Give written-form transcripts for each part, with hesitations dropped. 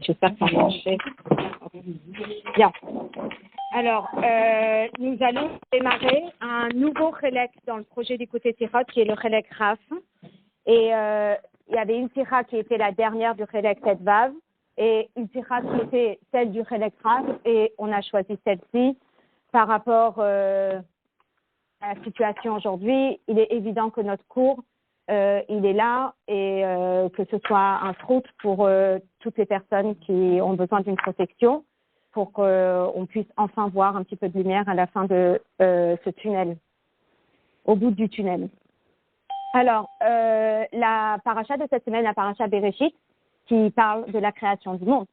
J'espère que ça va marcher. Bien. Alors, nous allons démarrer un nouveau Chelek dans le projet du côté Tirot, qui est le Chelek Raf. Et il y avait une Tira qui était la dernière du Chelek Tetvav et une Tira qui était celle du Chelek Raf. Et on a choisi celle-ci par rapport à la situation aujourd'hui. Il est évident que notre cours, il est là et que ce soit un fruit pour toutes les personnes qui ont besoin d'une protection pour qu'on puisse enfin voir un petit peu de lumière à la fin de ce tunnel, au bout du tunnel. Alors, la paracha de cette semaine, la paracha Bereshit, qui parle de la création du monde,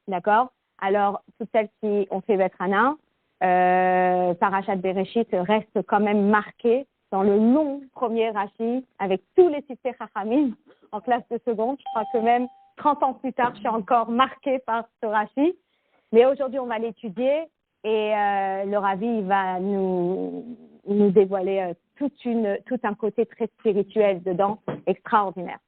d'accord? Alors, toutes celles qui ont fait Beth Hana, paracha de Bereshit reste quand même marquée dans le long premier Rashi, avec tous les Sifsei Chachamim en classe de seconde. Je crois que même 30 ans plus tard, je suis encore marquée par ce Rashi. Mais aujourd'hui, on va l'étudier et le Ravi va nous dévoiler tout un côté très spirituel dedans, extraordinaire.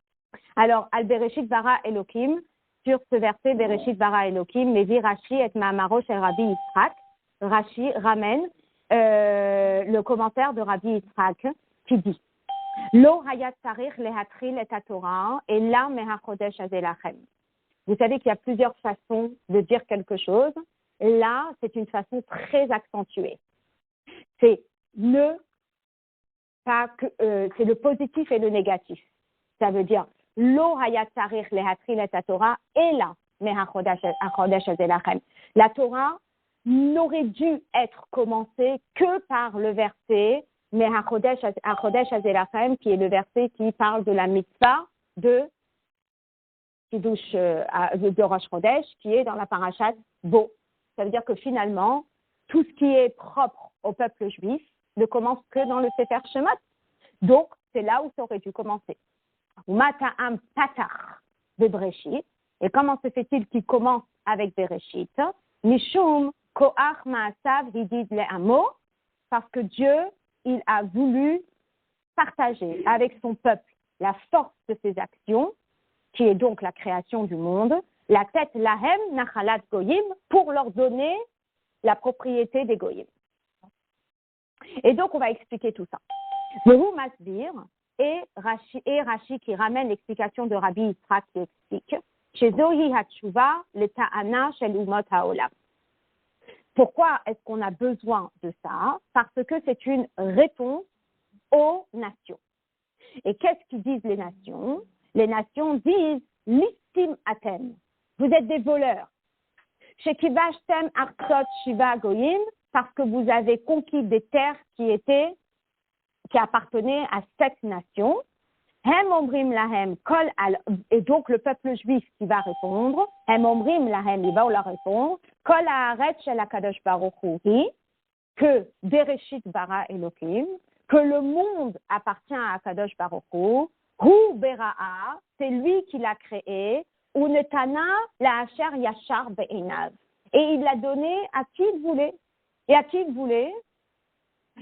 Alors, al Bereshit bara Elohim, sur ce verset Bereshit bara Elohim, Levi Rashi et Ma'amaro shel Rabbi Yitzhak. Rashi ramène le commentaire de Rabbi Yitzhak qui dit Lo hayat tarich lehatril et Torah et la mehachodesh azelachem. Vous savez qu'il y a plusieurs façons de dire quelque chose. Là, c'est une façon très accentuée. C'est c'est le positif et le négatif. Ça veut dire Lo hayat tarich lehatril et Torah et la mehachodesh azelachem. La Torah n'aurait dû être commencé que par le verset Mehachodesh Azelachem, qui est le verset qui parle de la mitzvah de Kiddush de Rosh Chodesh, qui est dans la parashat Bo. Ça veut dire que finalement, tout ce qui est propre au peuple juif ne commence que dans le Sefer Shemot. Donc, c'est là où ça aurait dû commencer. Mata'am Patach de Bereshit. Et comment se fait-il qu'il commence avec Bereshit? Mishum Koach Ma'asav Hidid Le'amo, parce que Dieu, il a voulu partager avec son peuple la force de ses actions, qui est donc la création du monde, la tête Lahem Nachalat Goyim, pour leur donner la propriété des Goyim. Et donc, on va expliquer tout ça. Vehu Masbir et Rashi qui ramène l'explication de Rabbi Yitzhak qui explique chez Zohi Hatshuva le Ta'ana Shel Umot Haolam. Pourquoi est-ce qu'on a besoin de ça? Parce que c'est une réponse aux nations. Et qu'est-ce qu'ils disent les nations? Les nations disent Listim Atem. Vous êtes des voleurs. Chez Kivashtem Artsot Shiva Goyim, parce que vous avez conquis des terres qui appartenaient à 7 nations. Hem omrim lahem kol al, et donc le peuple juif qui va répondre, hem omrim lahem, il va leur répondre, kol haaretz shel hakadosh baruch hu hi, que Bereshit bara Elohim, que le monde appartient à Hakadosh baruch hu, hu bera'a, c'est lui qui l'a créé, ou netana la asher yashar be'enav, et il l'a donné à qui il voulait. Et à qui il voulait?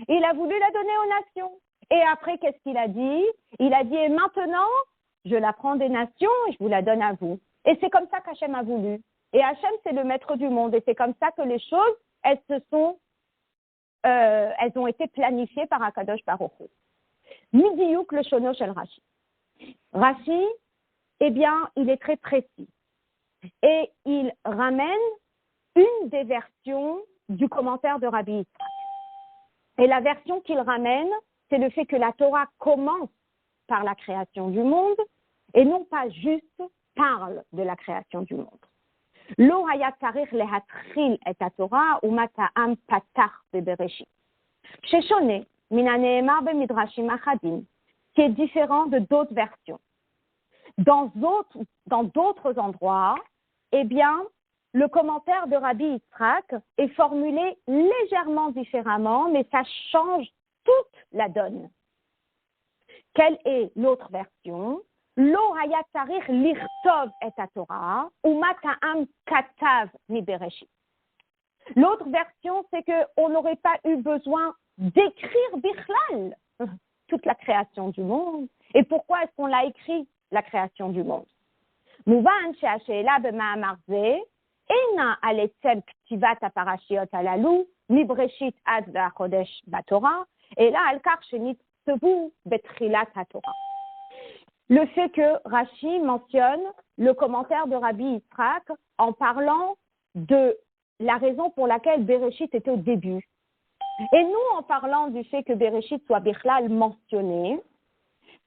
Il a voulu la donner aux nations. Et après, qu'est-ce qu'il a dit? Il a dit, et maintenant, je la prends des nations et je vous la donne à vous. Et c'est comme ça qu'Hachem a voulu. Et Hachem, c'est le maître du monde. Et c'est comme ça que les choses, elles ont été planifiées par Hakadosh Baruch Hu. Midiyuk le shono shel Rashi. Rashi, eh bien, il est très précis. Et il ramène une des versions du commentaire de Rabbi Yitzhak. Et la version qu'il ramène, c'est le fait que la Torah commence par la création du monde et non pas juste parle de la création du monde. Lo hayat tarich lehatril et Torah ou mata'am patach bebereshit. Sheshone mina ne'emar bemidrashim achadim, qui est différent de d'autres versions. Dans d'autres endroits, eh bien, le commentaire de Rabbi Yitzhak est formulé légèrement différemment, mais ça change toute la donne. Quelle est l'autre version? Lo hayat tarich lichtov et Torah ou mata'am katav mi Bereshit. L'autre version, c'est qu'on n'aurait pas eu besoin d'écrire Bichlal, toute la création du monde. Et pourquoi est-ce qu'on l'a écrit, la création du monde? מובן שהשאלה במאמר זה אינה על עצם כתיבת הפרשיות הללו מבראשית עד והחודש בתורה, אלא על כך שנכתבו בתחילת התורה. Le fait que Rashi mentionne le commentaire de Rabbi Yitzhak en parlant de la raison pour laquelle Bereshit était au début. Et nous, en parlant du fait que Bereshit soit Bichlal mentionné,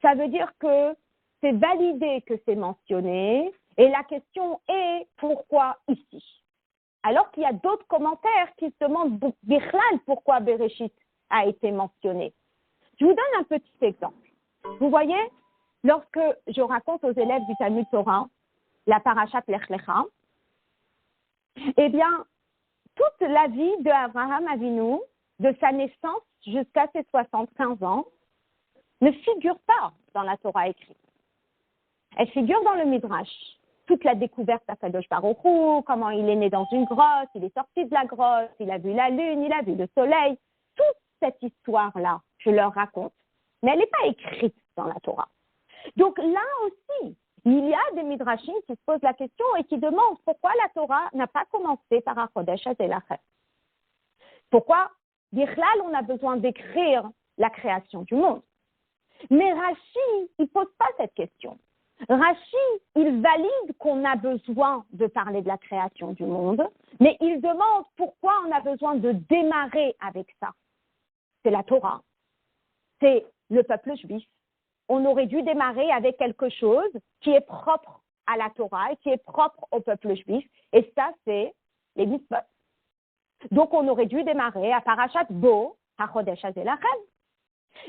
ça veut dire que c'est validé que c'est mentionné, et la question est pourquoi ici? Alors qu'il y a d'autres commentaires qui se demandent Bichlal pourquoi Bereshit a été mentionné. Je vous donne un petit exemple. Vous voyez, lorsque je raconte aux élèves du Talmud Torah la parashat Lech Lecha, eh bien, toute la vie de Abraham Avinu, de sa naissance jusqu'à ses 75 ans, ne figure pas dans la Torah écrite. Elle figure dans le Midrash. Toute la découverte à Kadosh Baruch Hu, comment il est né dans une grotte, il est sorti de la grotte, il a vu la lune, il a vu le soleil. Toute cette histoire-là, je leur raconte. Mais elle n'est pas écrite dans la Torah. Donc là aussi, il y a des midrashim qui se posent la question et qui demandent pourquoi la Torah n'a pas commencé par HaChodesh HaZelachem. Pourquoi, Bichlal, on a besoin d'écrire la création du monde. Mais Rashi, il ne pose pas cette question. Rashi, il valide qu'on a besoin de parler de la création du monde, mais il demande pourquoi on a besoin de démarrer avec ça. C'est la Torah, c'est le peuple juif. On aurait dû démarrer avec quelque chose qui est propre à la Torah et qui est propre au peuple juif, et ça, c'est les mitzvot. Donc, on aurait dû démarrer à Parashat Bo, HaChodesh HaZelachem.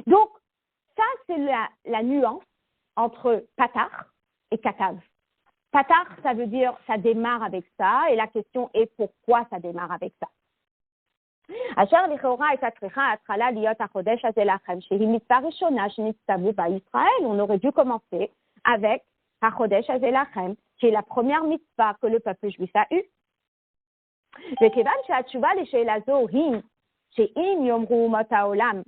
Donc, ça, c'est la nuance entre Patar et Katav. Patar, ça veut dire ça démarre avec ça, et la question est pourquoi ça démarre avec ça. אשר לכאורה הייתה צריכה ההתחלה להיות החודש הזה לכם, שהיא מצווה ראשונה שנצטוו בישראל. On aurait dû commencer avec החודש הזה לכם, qui est la première mitzvah que le peuple juif a eue. וכיוון שהתשובה לשאלה זו היא שאם יאמרו אומות העולם,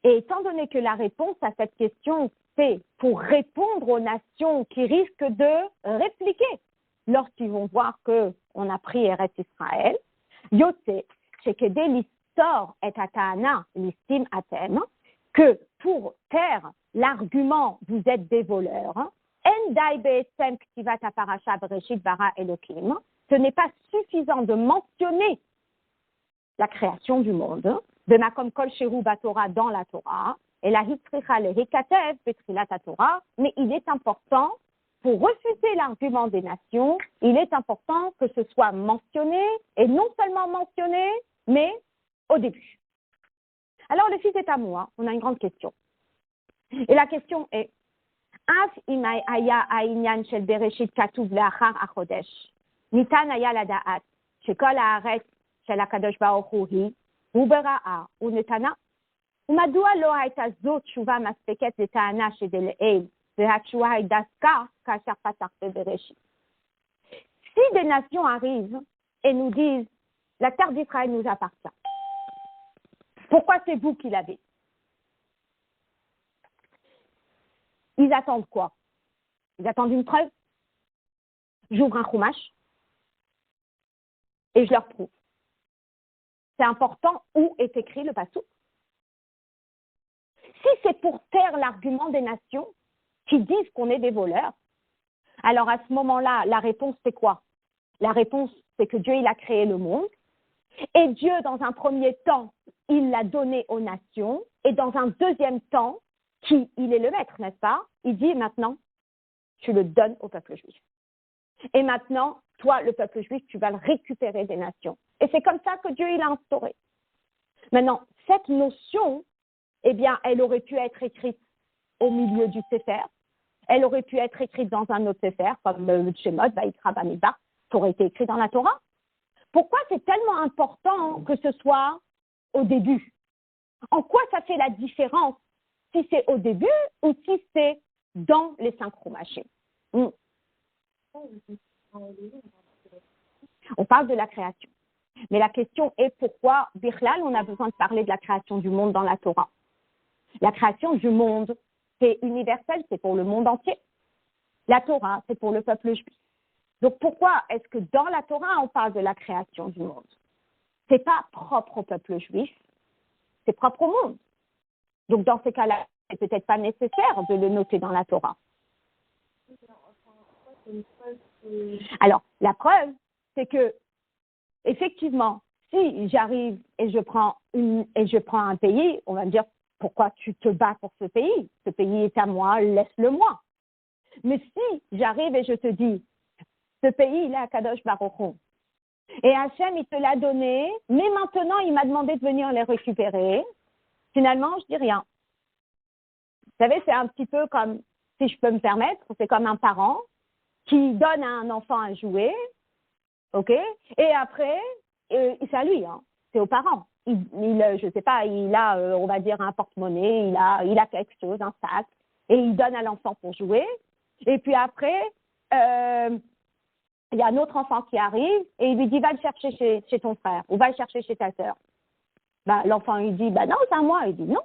et étant donné que la réponse à cette question, c'est pour répondre aux nations qui risquent de répliquer lorsqu'ils vont voir qu'on a pris Eretz Israël, Yotse, שכדי לפתור את הטענה ליסטים אתם, que pour taire l'argument vous êtes des voleurs, en די בעצם כתיבת הפרשה בראשית ברא אלוקים, ce n'est pas suffisant de mentionner la création du monde, במקום כלשהו בתורה dans la Torah, אלא היא צריכה להיכתב בתחילת התורה, mais il est important, pour refuser l'argument des nations, il est important que ce soit mentionné, et non seulement mentionné, mais au début. Alors, le fils est à moi, on a une grande question. Et la question est, אף אם היה העניין של בראשית כתוב לאחר החודש, ניתן היה לדעת שכל הארץ של הקדוש ברוך הוא בראה ונתנה, ומדוע לא הייתה זו תשובה מספקת לטענה שדלעיל, והתשובה היא דווקא כאשר פתח בבראשית. Si des nations arrivent et nous disent la terre d'Israël nous appartient, pourquoi c'est vous qui l'avez? Ils attendent quoi? Ils attendent une preuve. J'ouvre un chumash et je leur prouve. C'est important où est écrit le passouk. Si c'est pour taire l'argument des nations qui disent qu'on est des voleurs, alors à ce moment-là, la réponse c'est quoi? La réponse c'est que Dieu il a créé le monde et Dieu dans un premier temps, il l'a donné aux nations et dans un deuxième temps, il est le maître, n'est-ce pas? Il dit maintenant, tu le donnes au peuple juif. Et maintenant, toi, le peuple juif, tu vas le récupérer des nations. Et c'est comme ça que Dieu il a instauré. Maintenant, cette notion, eh bien, elle aurait pu être écrite au milieu du Sefer. Elle aurait pu être écrite dans un autre Sefer, comme le Shemot, Vaïkra, Bamidbar, qui aurait été écrit dans la Torah. Pourquoi c'est tellement important que ce soit au début? En quoi ça fait la différence si c'est au début ou si c'est dans les 5 Chumashim? On parle de la création. Mais la question est pourquoi, Bichlal, on a besoin de parler de la création du monde dans la Torah. La création du monde, c'est universel, c'est pour le monde entier. La Torah, c'est pour le peuple juif. Donc pourquoi est-ce que dans la Torah, on parle de la création du monde? C'est pas propre au peuple juif, c'est propre au monde. Donc dans ces cas-là, c'est peut-être pas nécessaire de le noter dans la Torah. Alors, la preuve, c'est que, effectivement, si j'arrive et je prends un pays, on va me dire, pourquoi tu te bats pour ce pays? Ce pays est à moi, laisse-le-moi. Mais si j'arrive et je te dis, ce pays, il est à Kadosh Baruch Hu, et Hachem, il te l'a donné, mais maintenant, il m'a demandé de venir les récupérer, finalement, je dis rien. Vous savez, c'est un petit peu comme, si je peux me permettre, c'est comme un parent qui donne à un enfant un jouet, ok? Et après, c'est à lui, hein, c'est aux parents. Je sais pas, il a, on va dire, un porte-monnaie, il a quelque chose, un sac, et il donne à l'enfant pour jouer. Et puis après, il y a un autre enfant qui arrive et il lui dit, va le chercher chez ton frère ou va le chercher chez ta sœur. Bah, l'enfant, il dit, bah non, c'est à moi. Il dit, non,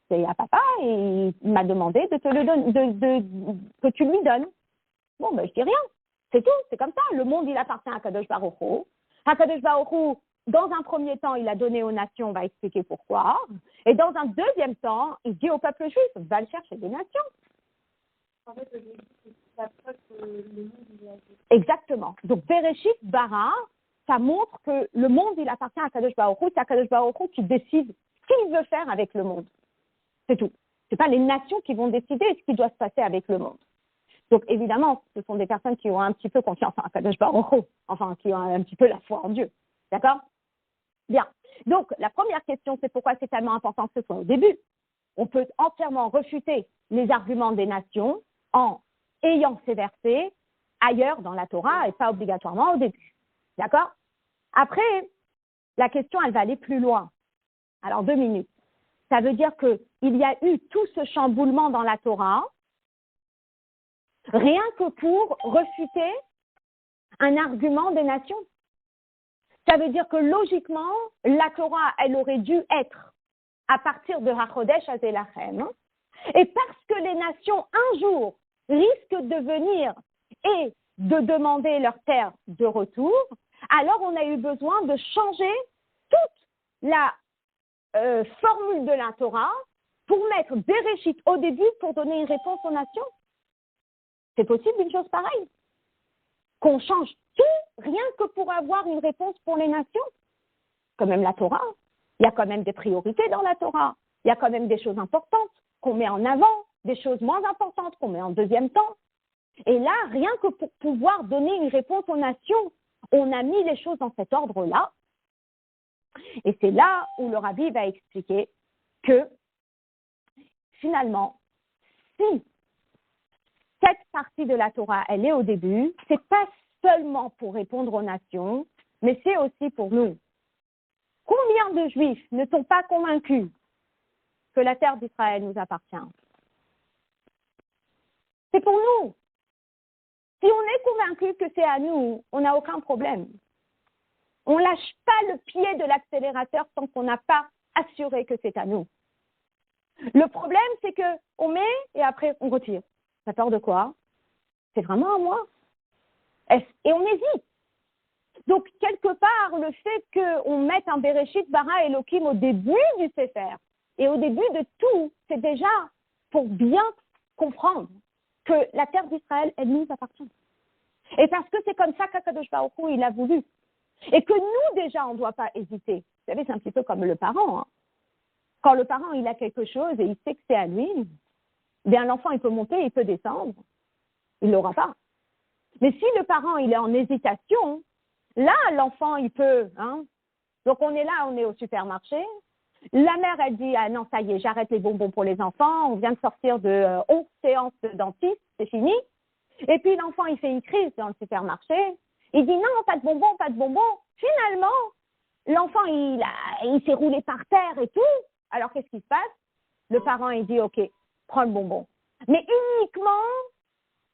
c'est à papa et il m'a demandé de te le donner, que tu lui donnes. Bon, ben, je dis rien. C'est tout, c'est comme ça. Le monde, il appartient à Kadosh Baruch Hu. Kadosh Baruch Hu, dans un premier temps, il a donné aux nations, on va expliquer pourquoi. Et dans un deuxième temps, il dit au peuple juif, va le chercher des nations. En fait, c'est la preuve que le monde, il a... Exactement. Donc, Bereshit bara, ça montre que le monde, il appartient à Kadosh Baruch Hu. C'est à Kadosh Baruch Hu qui décide ce qu'il veut faire avec le monde. C'est tout. C'est pas les nations qui vont décider ce qui doit se passer avec le monde. Donc, évidemment, ce sont des personnes qui ont un petit peu confiance en Kadosh Baruch Hu, enfin, qui ont un petit peu la foi en Dieu. D'accord? Bien. Donc, la première question, c'est pourquoi c'est tellement important que ce soit au début. On peut entièrement refuter les arguments des nations en ayant ces versets ailleurs dans la Torah et pas obligatoirement au début. D'accord? Après, la question, elle va aller plus loin. Alors, 2 minutes. Ça veut dire qu'il y a eu tout ce chamboulement dans la Torah rien que pour refuter un argument des nations. Ça veut dire que logiquement, la Torah, elle aurait dû être à partir de HaChodesh Hazelachem. Et parce que les nations, un jour, risquent de venir et de demander leur terre de retour, alors on a eu besoin de changer toute la formule de la Torah pour mettre Bereshit au début pour donner une réponse aux nations. C'est possible une chose pareille? Qu'on change tout rien que pour avoir une réponse pour les nations? Quand même la Torah, il y a quand même des priorités dans la Torah, il y a quand même des choses importantes qu'on met en avant, des choses moins importantes qu'on met en deuxième temps. Et là, rien que pour pouvoir donner une réponse aux nations, on a mis les choses dans cet ordre-là. Et c'est là où le rabbi va expliquer que finalement, si cette partie de la Torah, elle est au début, c'est pas seulement pour répondre aux nations, mais c'est aussi pour nous. Combien de Juifs ne sont pas convaincus que la terre d'Israël nous appartient? C'est pour nous. Si on est convaincu que c'est à nous, on n'a aucun problème. On ne lâche pas le pied de l'accélérateur tant qu'on n'a pas assuré que c'est à nous. Le problème, c'est qu'on met et après on retire. Ça peur de quoi? C'est vraiment à moi. Et on hésite. Donc, quelque part, le fait qu'on mette un Bereshit bara Elohim au début du Sefer et au début de tout, c'est déjà pour bien comprendre que la terre d'Israël, elle nous appartient. Et parce que c'est comme ça qu'Akadosh Baruch Hu, il a voulu. Et que nous, déjà, on ne doit pas hésiter. Vous savez, c'est un petit peu comme le parent. Hein. Quand le parent, il a quelque chose et il sait que c'est à lui, bien l'enfant, il peut monter, il peut descendre. Il ne l'aura pas. Mais si le parent, il est en hésitation, là, l'enfant, il peut. Hein. Donc, on est là, on est au supermarché. La mère, elle dit, ah non, ça y est, j'arrête les bonbons pour les enfants. On vient de sortir de 11 séances de dentiste, c'est fini. Et puis, l'enfant, il fait une crise dans le supermarché. Il dit, non, pas de bonbons, pas de bonbons. Finalement, l'enfant, il s'est roulé par terre et tout. Alors, qu'est-ce qui se passe? Le parent, il dit, OK, prends le bonbon. Mais uniquement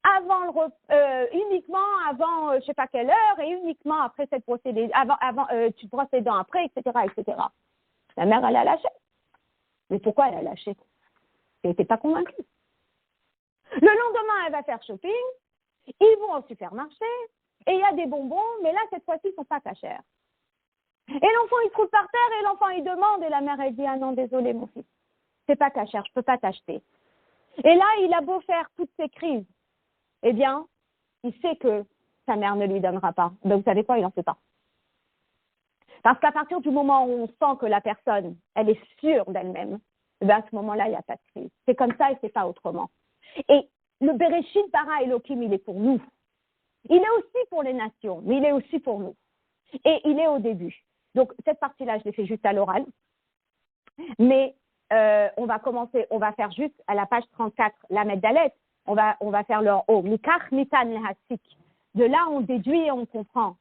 avant je sais pas quelle heure et uniquement après cette procédé, tu te brosses les dents après, etc., etc. La mère, elle a lâché. Mais pourquoi elle a lâché? Elle n'était pas convaincue. Le lendemain, elle va faire shopping Ils vont au supermarché et il y a des bonbons, mais là, cette fois-ci, ils ne sont pas cachers. Et l'enfant, il se trouve par terre et l'enfant, il demande et la mère, elle dit, ah non, désolé, mon fils, c'est pas cacher, je peux pas t'acheter. Et là, il a beau faire toutes ces crises, eh bien, il sait que sa mère ne lui donnera pas. Donc, vous savez quoi, il n'en fait pas. Parce qu'à partir du moment où on sent que la personne, elle est sûre d'elle-même, eh bien, à ce moment-là, il n'y a pas de crise. C'est comme ça et c'est pas autrement. Et le Bereshit bara Elohim, il est pour nous. Il est aussi pour les nations, mais il est aussi pour nous. Et il est au début. Donc, cette partie-là, je l'ai fait juste à l'oral. Mais on va faire juste à la page 34, la Meddalet, on va faire leur haut. Mikach mitan lehasik. De là, on déduit et on comprend.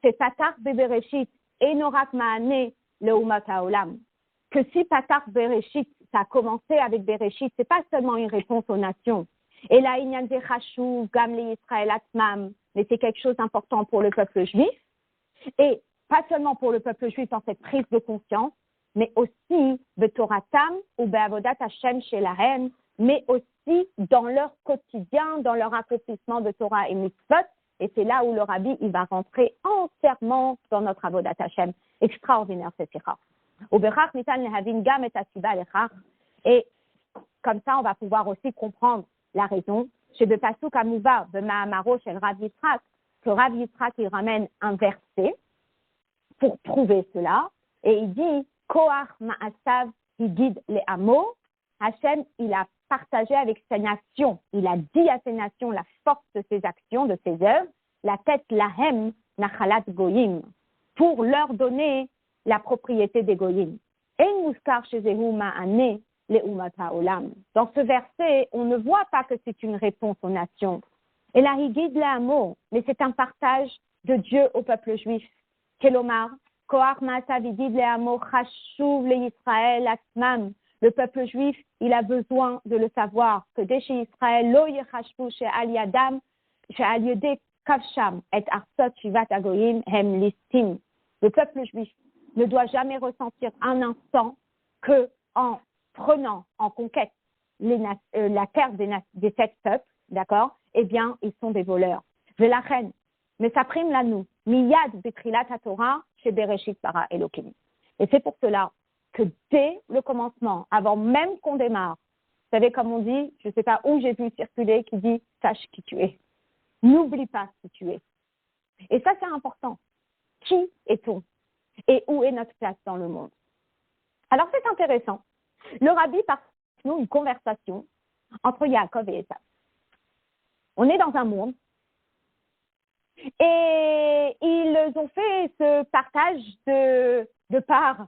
C'est Patar Bereshit et Norak Maane leumat haolam. Que si Patar Bereshit, ça a commencé avec Bereshit, c'est pas seulement une réponse aux nations. Et là, Inyan de Chashuv, Gam le Yisrael Atmam, mais c'est quelque chose d'important pour le peuple juif. Et pas seulement pour le peuple juif dans cette prise de conscience, mais aussi Betoratam ou Be'avodat Hashem chez la reine, mais aussi dans leur quotidien, dans leur accomplissement de Torah et Mitzvot. Et c'est là où le Rabbi, il va rentrer entièrement dans notre Avodat Hashem. Extraordinaire, cette sikha. Et comme ça, on va pouvoir aussi comprendre la raison. Chez le Pasuk Amouva, de Mahamaro, chez le Rav Yitzhak, que Rav Yitzhak, il ramène un verset pour prouver cela. Et il dit, Koach Ma'asav, il guide les hameaux. Hachem, il a partagé avec ses nations. Il a dit à ses nations la force de ses actions, de ses œuvres, la tête lahem nachalat goyim, pour leur donner la propriété des goyim. Et muskar shezehu ma'ane leumat haolam. Dans ce verset, on ne voit pas que c'est une réponse aux nations. Et là, il guide les hameaux, mais c'est un partage de Dieu au peuple juif. Kelomar, Koach ma'asav, il guide les hameaux, chashuv le Yisrael atmam. Le peuple juif, il a besoin de le savoir, que dès chez Israël, lo yechashvu she'al yadam, she'al yodeh kavsham, et arsot shivat agoyim hem listim. Le peuple juif ne doit jamais ressentir un instant que en prenant en conquête la terre des 7 peuples, d'accord, eh bien, ils sont des voleurs. Je la reine, mais ça prime la nous. Miyad betrilat haTorah chez Bereshit bara Elohim. Et c'est pour cela que dès le commencement, avant même qu'on démarre, vous savez, comme on dit, je ne sais pas où j'ai vu circuler qui dit « sache qui tu es ». N'oublie pas qui tu es. Et ça, c'est important. Qui est-on? Et où est notre place dans le monde? Alors, c'est intéressant. Le Rabbi partage nous une conversation entre Yaakov et Esav. On est dans un monde et ils ont fait ce partage de parts.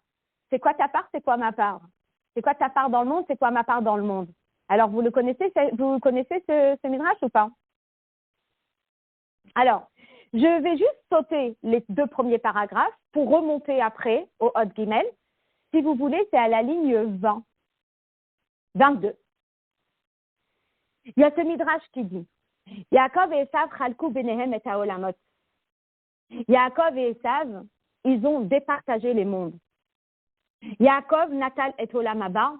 C'est quoi ta part, c'est quoi ma part? C'est quoi ta part dans le monde, c'est quoi ma part dans le monde? Alors, vous connaissez ce midrash ou pas? Alors, je vais juste sauter les 2 premiers paragraphes pour remonter après au Hod Gimel. Si vous voulez, c'est à la ligne 22. Il y a ce midrash qui dit Yaakov et Esav chalku benehem et haolamot. Yaakov et Esav, ils ont départagé les mondes. Yaakov natal et olam haba.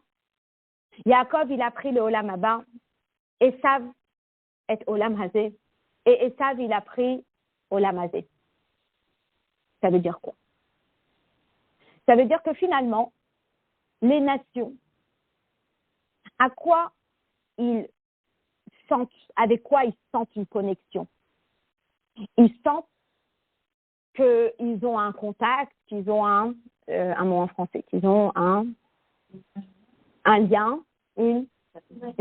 Yaakov, il a pris le olam haba. Esav et olam hazé. Et Esav, il a pris olam hazé. Ça veut dire quoi? Ça veut dire que finalement, les nations, à quoi ils sentent, avec quoi ils sentent une connexion? Ils sentent qu'ils ont un contact, qu'ils ont un mot en français, qu'ils ont un lien, une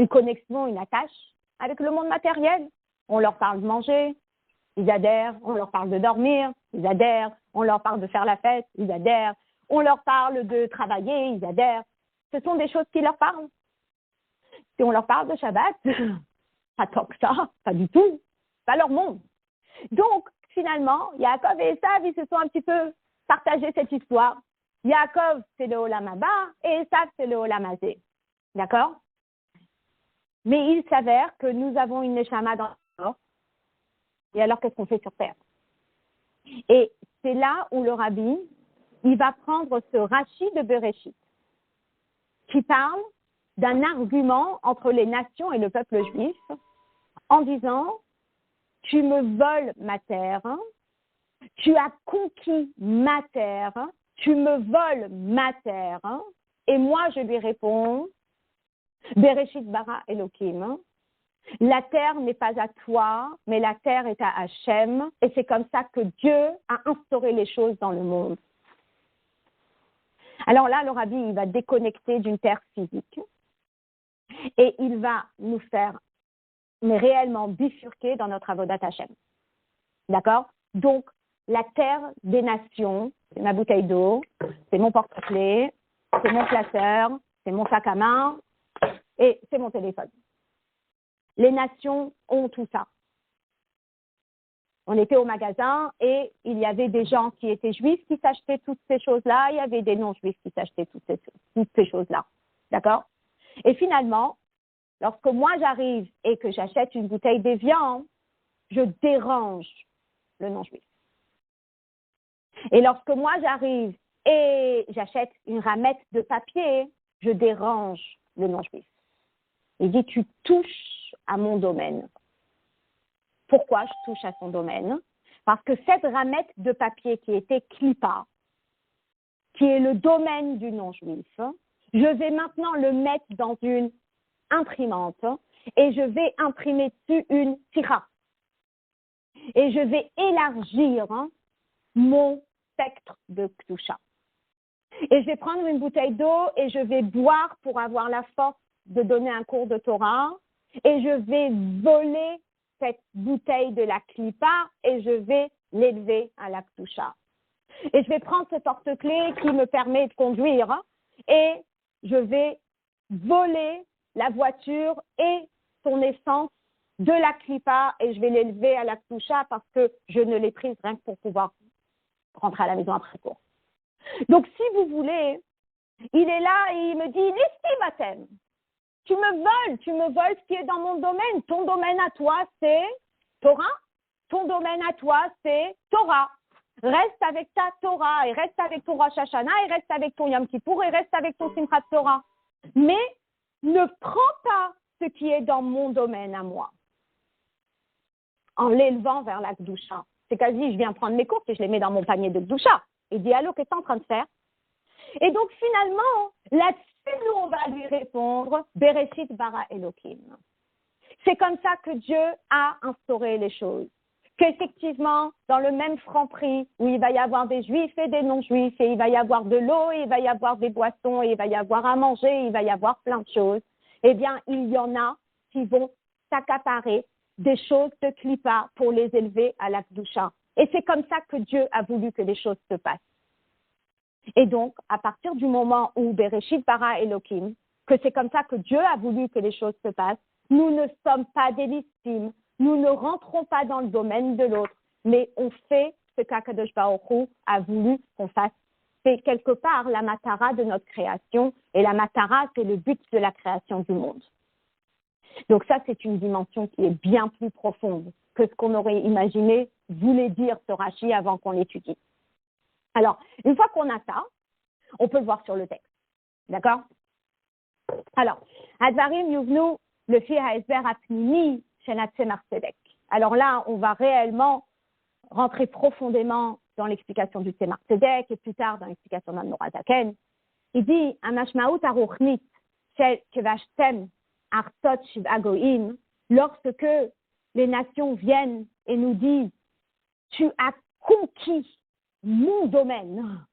connexion, une attache avec le monde matériel. On leur parle de manger, ils adhèrent. On leur parle de dormir, ils adhèrent. On leur parle de faire la fête, ils adhèrent. On leur parle de travailler, ils adhèrent. Ce sont des choses qui leur parlent. Si on leur parle de Shabbat, pas tant que ça, pas du tout. Pas leur monde. Donc, finalement, Yaakov et Esav, ils se sont un petit peu partagés cette histoire. Yaakov, c'est le Olam Haba, et Esav, c'est le Olam Hazé. D'accord? Mais il s'avère que nous avons une Neshama dans le corps. Et alors, qu'est-ce qu'on fait sur Terre? Et c'est là où le Rabbi, il va prendre ce Rashi de Bereshit, qui parle d'un argument entre les nations et le peuple juif, en disant tu me voles ma terre, tu as conquis ma terre, tu me voles ma terre. Et moi, je lui réponds, Bereshit bara Elohim, la terre n'est pas à toi, mais la terre est à Hachem. Et c'est comme ça que Dieu a instauré les choses dans le monde. Alors là, le Rabbi, il va déconnecter d'une terre physique et il va nous faire, mais réellement bifurquer dans notre avodat Hachem. D'accord? Donc, la terre des nations, c'est ma bouteille d'eau, c'est mon porte-clés, c'est mon classeur, c'est mon sac à main et c'est mon téléphone. Les nations ont tout ça. On était au magasin et il y avait des gens qui étaient juifs qui s'achetaient toutes ces choses-là, il y avait des non-juifs qui s'achetaient toutes ces choses-là. D'accord? Et finalement, lorsque moi j'arrive et que j'achète une bouteille d'Évian, je dérange le non-juif. Et lorsque moi j'arrive et j'achète une ramette de papier, je dérange le non-juif. Il dit, tu touches à mon domaine. Pourquoi je touche à son domaine? Parce que cette ramette de papier qui était clipa, qui est le domaine du non-juif, je vais maintenant le mettre dans une imprimante et je vais imprimer dessus une tira. Et je vais élargir mon spectre de Kedusha. Et je vais prendre une bouteille d'eau et je vais boire pour avoir la force de donner un cours de Torah et je vais voler cette bouteille de la Klippa et je vais l'élever à la Kedusha. Et je vais prendre ce porte-clés qui me permet de conduire et je vais voler la voiture et son essence de la Klippa et je vais l'élever à la Kedusha parce que je ne l'ai prise rien que pour pouvoir rentrer à la maison après cours. Donc, si vous voulez, il est là et il me dit, Listimatem, tu me voles ce qui est dans mon domaine. Ton domaine à toi, c'est Torah. Ton domaine à toi, c'est Torah. Reste avec ta Torah et reste avec ton Rosh Hashanah et reste avec ton Yom Kippour et reste avec ton Simchat Torah. Mais ne prends pas ce qui est dans mon domaine à moi en l'élevant vers la Kedusha. C'est quasi, je viens prendre mes courses et je les mets dans mon panier de Kedusha. Il dit, allô, qu'est-ce que tu es en train de faire? Et donc, finalement, là-dessus, nous, on va lui répondre, Bereshit bara Elohim. C'est comme ça que Dieu a instauré les choses. Qu'effectivement, dans le même franc-prix, où il va y avoir des juifs et des non-juifs, et il va y avoir de l'eau, et il va y avoir des boissons, et il va y avoir à manger, il va y avoir plein de choses, eh bien, il y en a qui vont s'accaparer des choses de Klippa pour les élever à la Kedusha. Et c'est comme ça que Dieu a voulu que les choses se passent. Et donc, à partir du moment où Bereshit bara Elohim, que c'est comme ça que Dieu a voulu que les choses se passent, nous ne sommes pas des victimes, nous ne rentrons pas dans le domaine de l'autre, mais on fait ce qu'Akadosh Baruch Hu a voulu qu'on fasse. C'est quelque part la matara de notre création, et la matara, c'est le but de la création du monde. Donc ça, c'est une dimension qui est bien plus profonde que ce qu'on aurait imaginé voulait dire ce Rashi avant qu'on l'étudie. Alors, une fois qu'on a ça, on peut le voir sur le texte. D'accord? Alors, Advarim Yuvnu, le fi ha'esber apnimi shenat Tzemach Tzedek. Alors là, on va réellement rentrer profondément dans l'explication du Tzemach Tzedek et plus tard dans l'explication d'Admor HaZaken. Il dit, Amashmaut aruchnit shel kevashtem artot shiv'a goïm, lorsque les nations viennent et nous disent, tu as conquis mon domaine.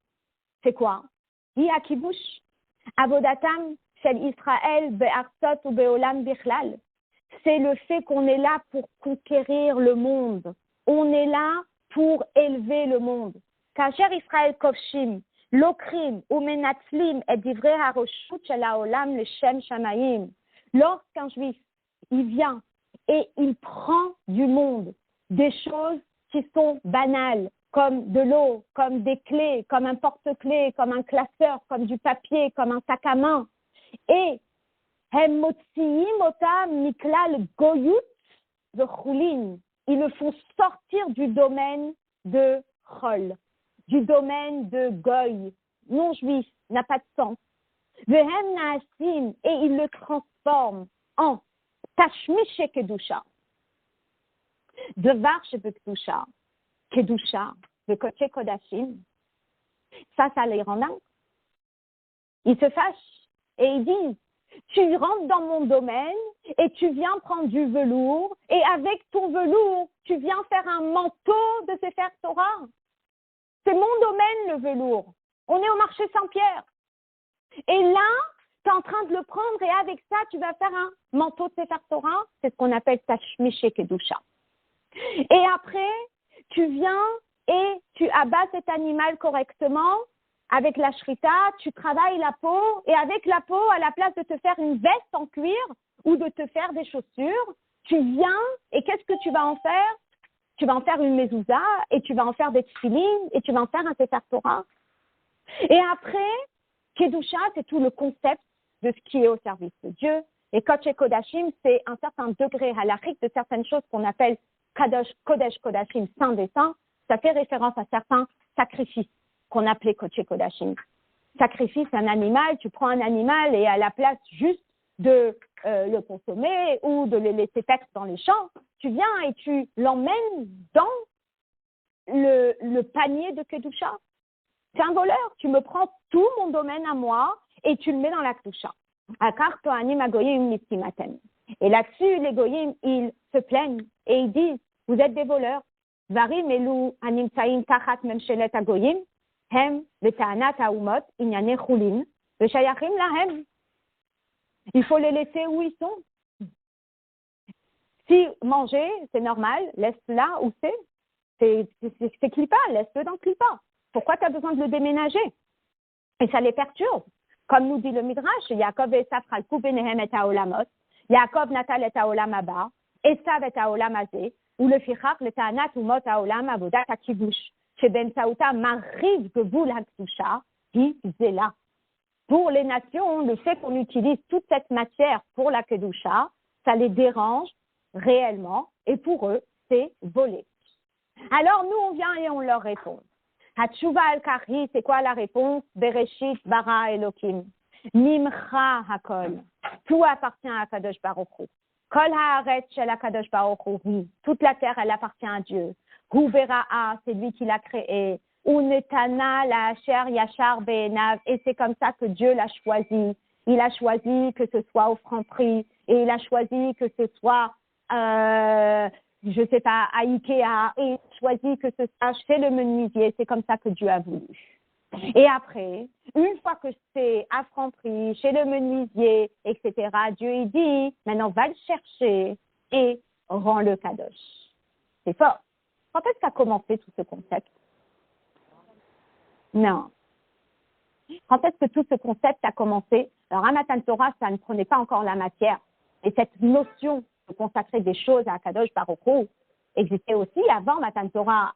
C'est quoi? Hi kibush avodatam shel Israël be'artot ou be'olam bichlal. C'est le fait qu'on est là pour conquérir le monde. On est là pour élever le monde. Kasher Israël kovshim, lokrim ou menatzlim et divrei haroshut shel haolam leshem shamayim. Lorsqu'un juif, il vient et il prend du monde des choses qui sont banales, comme de l'eau, comme des clés, comme un porte-clés, comme un classeur, comme du papier, comme un sac à main. Et ils le font sortir du domaine de Chol, du domaine de Goy, non-juif, n'a pas de sens. Et ils le transforment en Tashmish Kedusha. Devar shebekdusha, kedusha, vekoche kodashim. Ça les rend dingues. Ils se fâchent et ils disent, tu rentres dans mon domaine et tu viens prendre du velours et avec ton velours, tu viens faire un manteau de Sefer Torah. C'est mon domaine, le velours. On est au marché Saint-Pierre. Et là, tu es en train de le prendre et avec ça, tu vas faire un manteau de Sefer Torah. C'est ce qu'on appelle Tashmiché Kedusha. Et après, tu viens et tu abats cet animal correctement avec la shrita, tu travailles la peau et avec la peau, à la place de te faire une veste en cuir ou de te faire des chaussures, tu viens et qu'est-ce que tu vas en faire? Tu vas en faire une mezouza et tu vas en faire des tefilines et tu vas en faire un Sefer Torah. Et après, Kedusha, c'est tout le concept de ce qui est au service de Dieu. Et Kodesh Kodashim, c'est un certain degré halachique de certaines choses qu'on appelle Kodesh Kodashim, saint des saints. Ça fait référence à certains sacrifices qu'on appelait Kodesh Kodashim. Sacrifice un animal, tu prends un animal et à la place juste de le consommer ou de le laisser paître dans les champs, tu viens et tu l'emmènes dans le panier de Kedusha. C'est un voleur, tu me prends tout mon domaine à moi et tu le mets dans la Kedusha. Et là-dessus, les goyim, ils se plaignent et ils disent, vous êtes des voleurs. Varim elu animtsaim tachat memshelet hagoyim, hem beta'anat haumot inyane chulin, veshayachim lahem. Il faut les laisser où ils sont. Si manger, c'est normal, laisse-le là où c'est clipa, laisse-le dans clipa. Pourquoi tu as besoin de le déménager? Et ça les perturbe. Comme nous dit le Midrash, Yaakov et Esav chalku benehem et haolamot, Yaakov natal et haolam haba, Esav et haolam hazeh, ou le fichach le ta'anat umot haolam avodat hakibush, sheben saouta m'arrive que vous la kdusha, hi zela. Pour les nations, le fait qu'on utilise toute cette matière pour la kedusha, ça les dérange réellement, et pour eux, c'est voler. Alors nous, on vient et on leur répond. Hatshuva al-Kari, c'est quoi la réponse? Bereshit bara Elokim. Mimcha hakol. Tout appartient à Kadosh Baruch Hu. Kol haaretz shel Kadosh Baruch Hu. Toute la terre, elle appartient à Dieu. Hu bera'a, c'est lui qui l'a créé. Unetana la asher yachar be'enav. Et c'est comme ça que Dieu l'a choisi. Il a choisi que ce soit au Franprix. Et il a choisi que ce soit je sais pas, à Ikea, et choisi que ce soit chez le menuisier, c'est comme ça que Dieu a voulu. Et après, une fois que c'est à Franprix, chez le menuisier, etc., Dieu il dit, maintenant va le chercher et rends le kadosh. C'est fort. Quand est-ce qu'a commencé tout ce concept? Non. Quand est-ce que tout ce concept a commencé? Alors, à Matan Torah, ça ne prenait pas encore la matière. Et cette notion de consacrer des choses à Kadosh Baruch Hu existait aussi avant Matan Torah.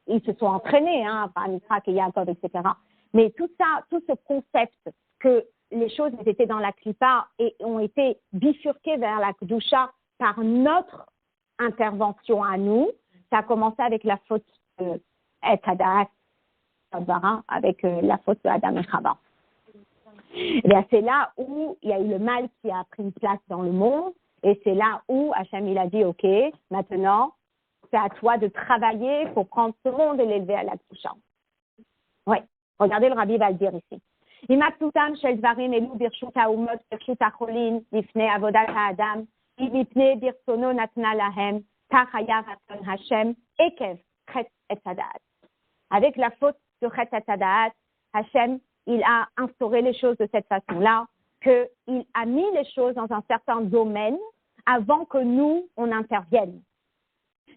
Ils se sont entraînés, par Yitzhak et Yaakov, etc. Mais tout ça, tout ce concept que les choses étaient dans la Klippa et ont été bifurquées vers la Kedusha par notre intervention à nous, ça a commencé avec la faute de Et Hadat, avec la faute de Adam et Chava. Et bien, c'est là où il y a eu le mal qui a pris une place dans le monde. Et c'est là où Hachem il a dit, OK, maintenant, c'est à toi de travailler pour prendre ce monde et l'élever à la Kedusha. Oui, regardez, le Rabbi va le dire ici. Imaktutam shel dvarim elu birshut haumot birshut hacholin lifnei avodat ha'adam mipnei birtsono natna lahem kach haya ratzon Hashem ekev chet et hadat. Avec la faute de chet et hadat, Hachem il a instauré les choses de cette façon-là, qu'il a mis les choses dans un certain domaine avant que nous, on intervienne.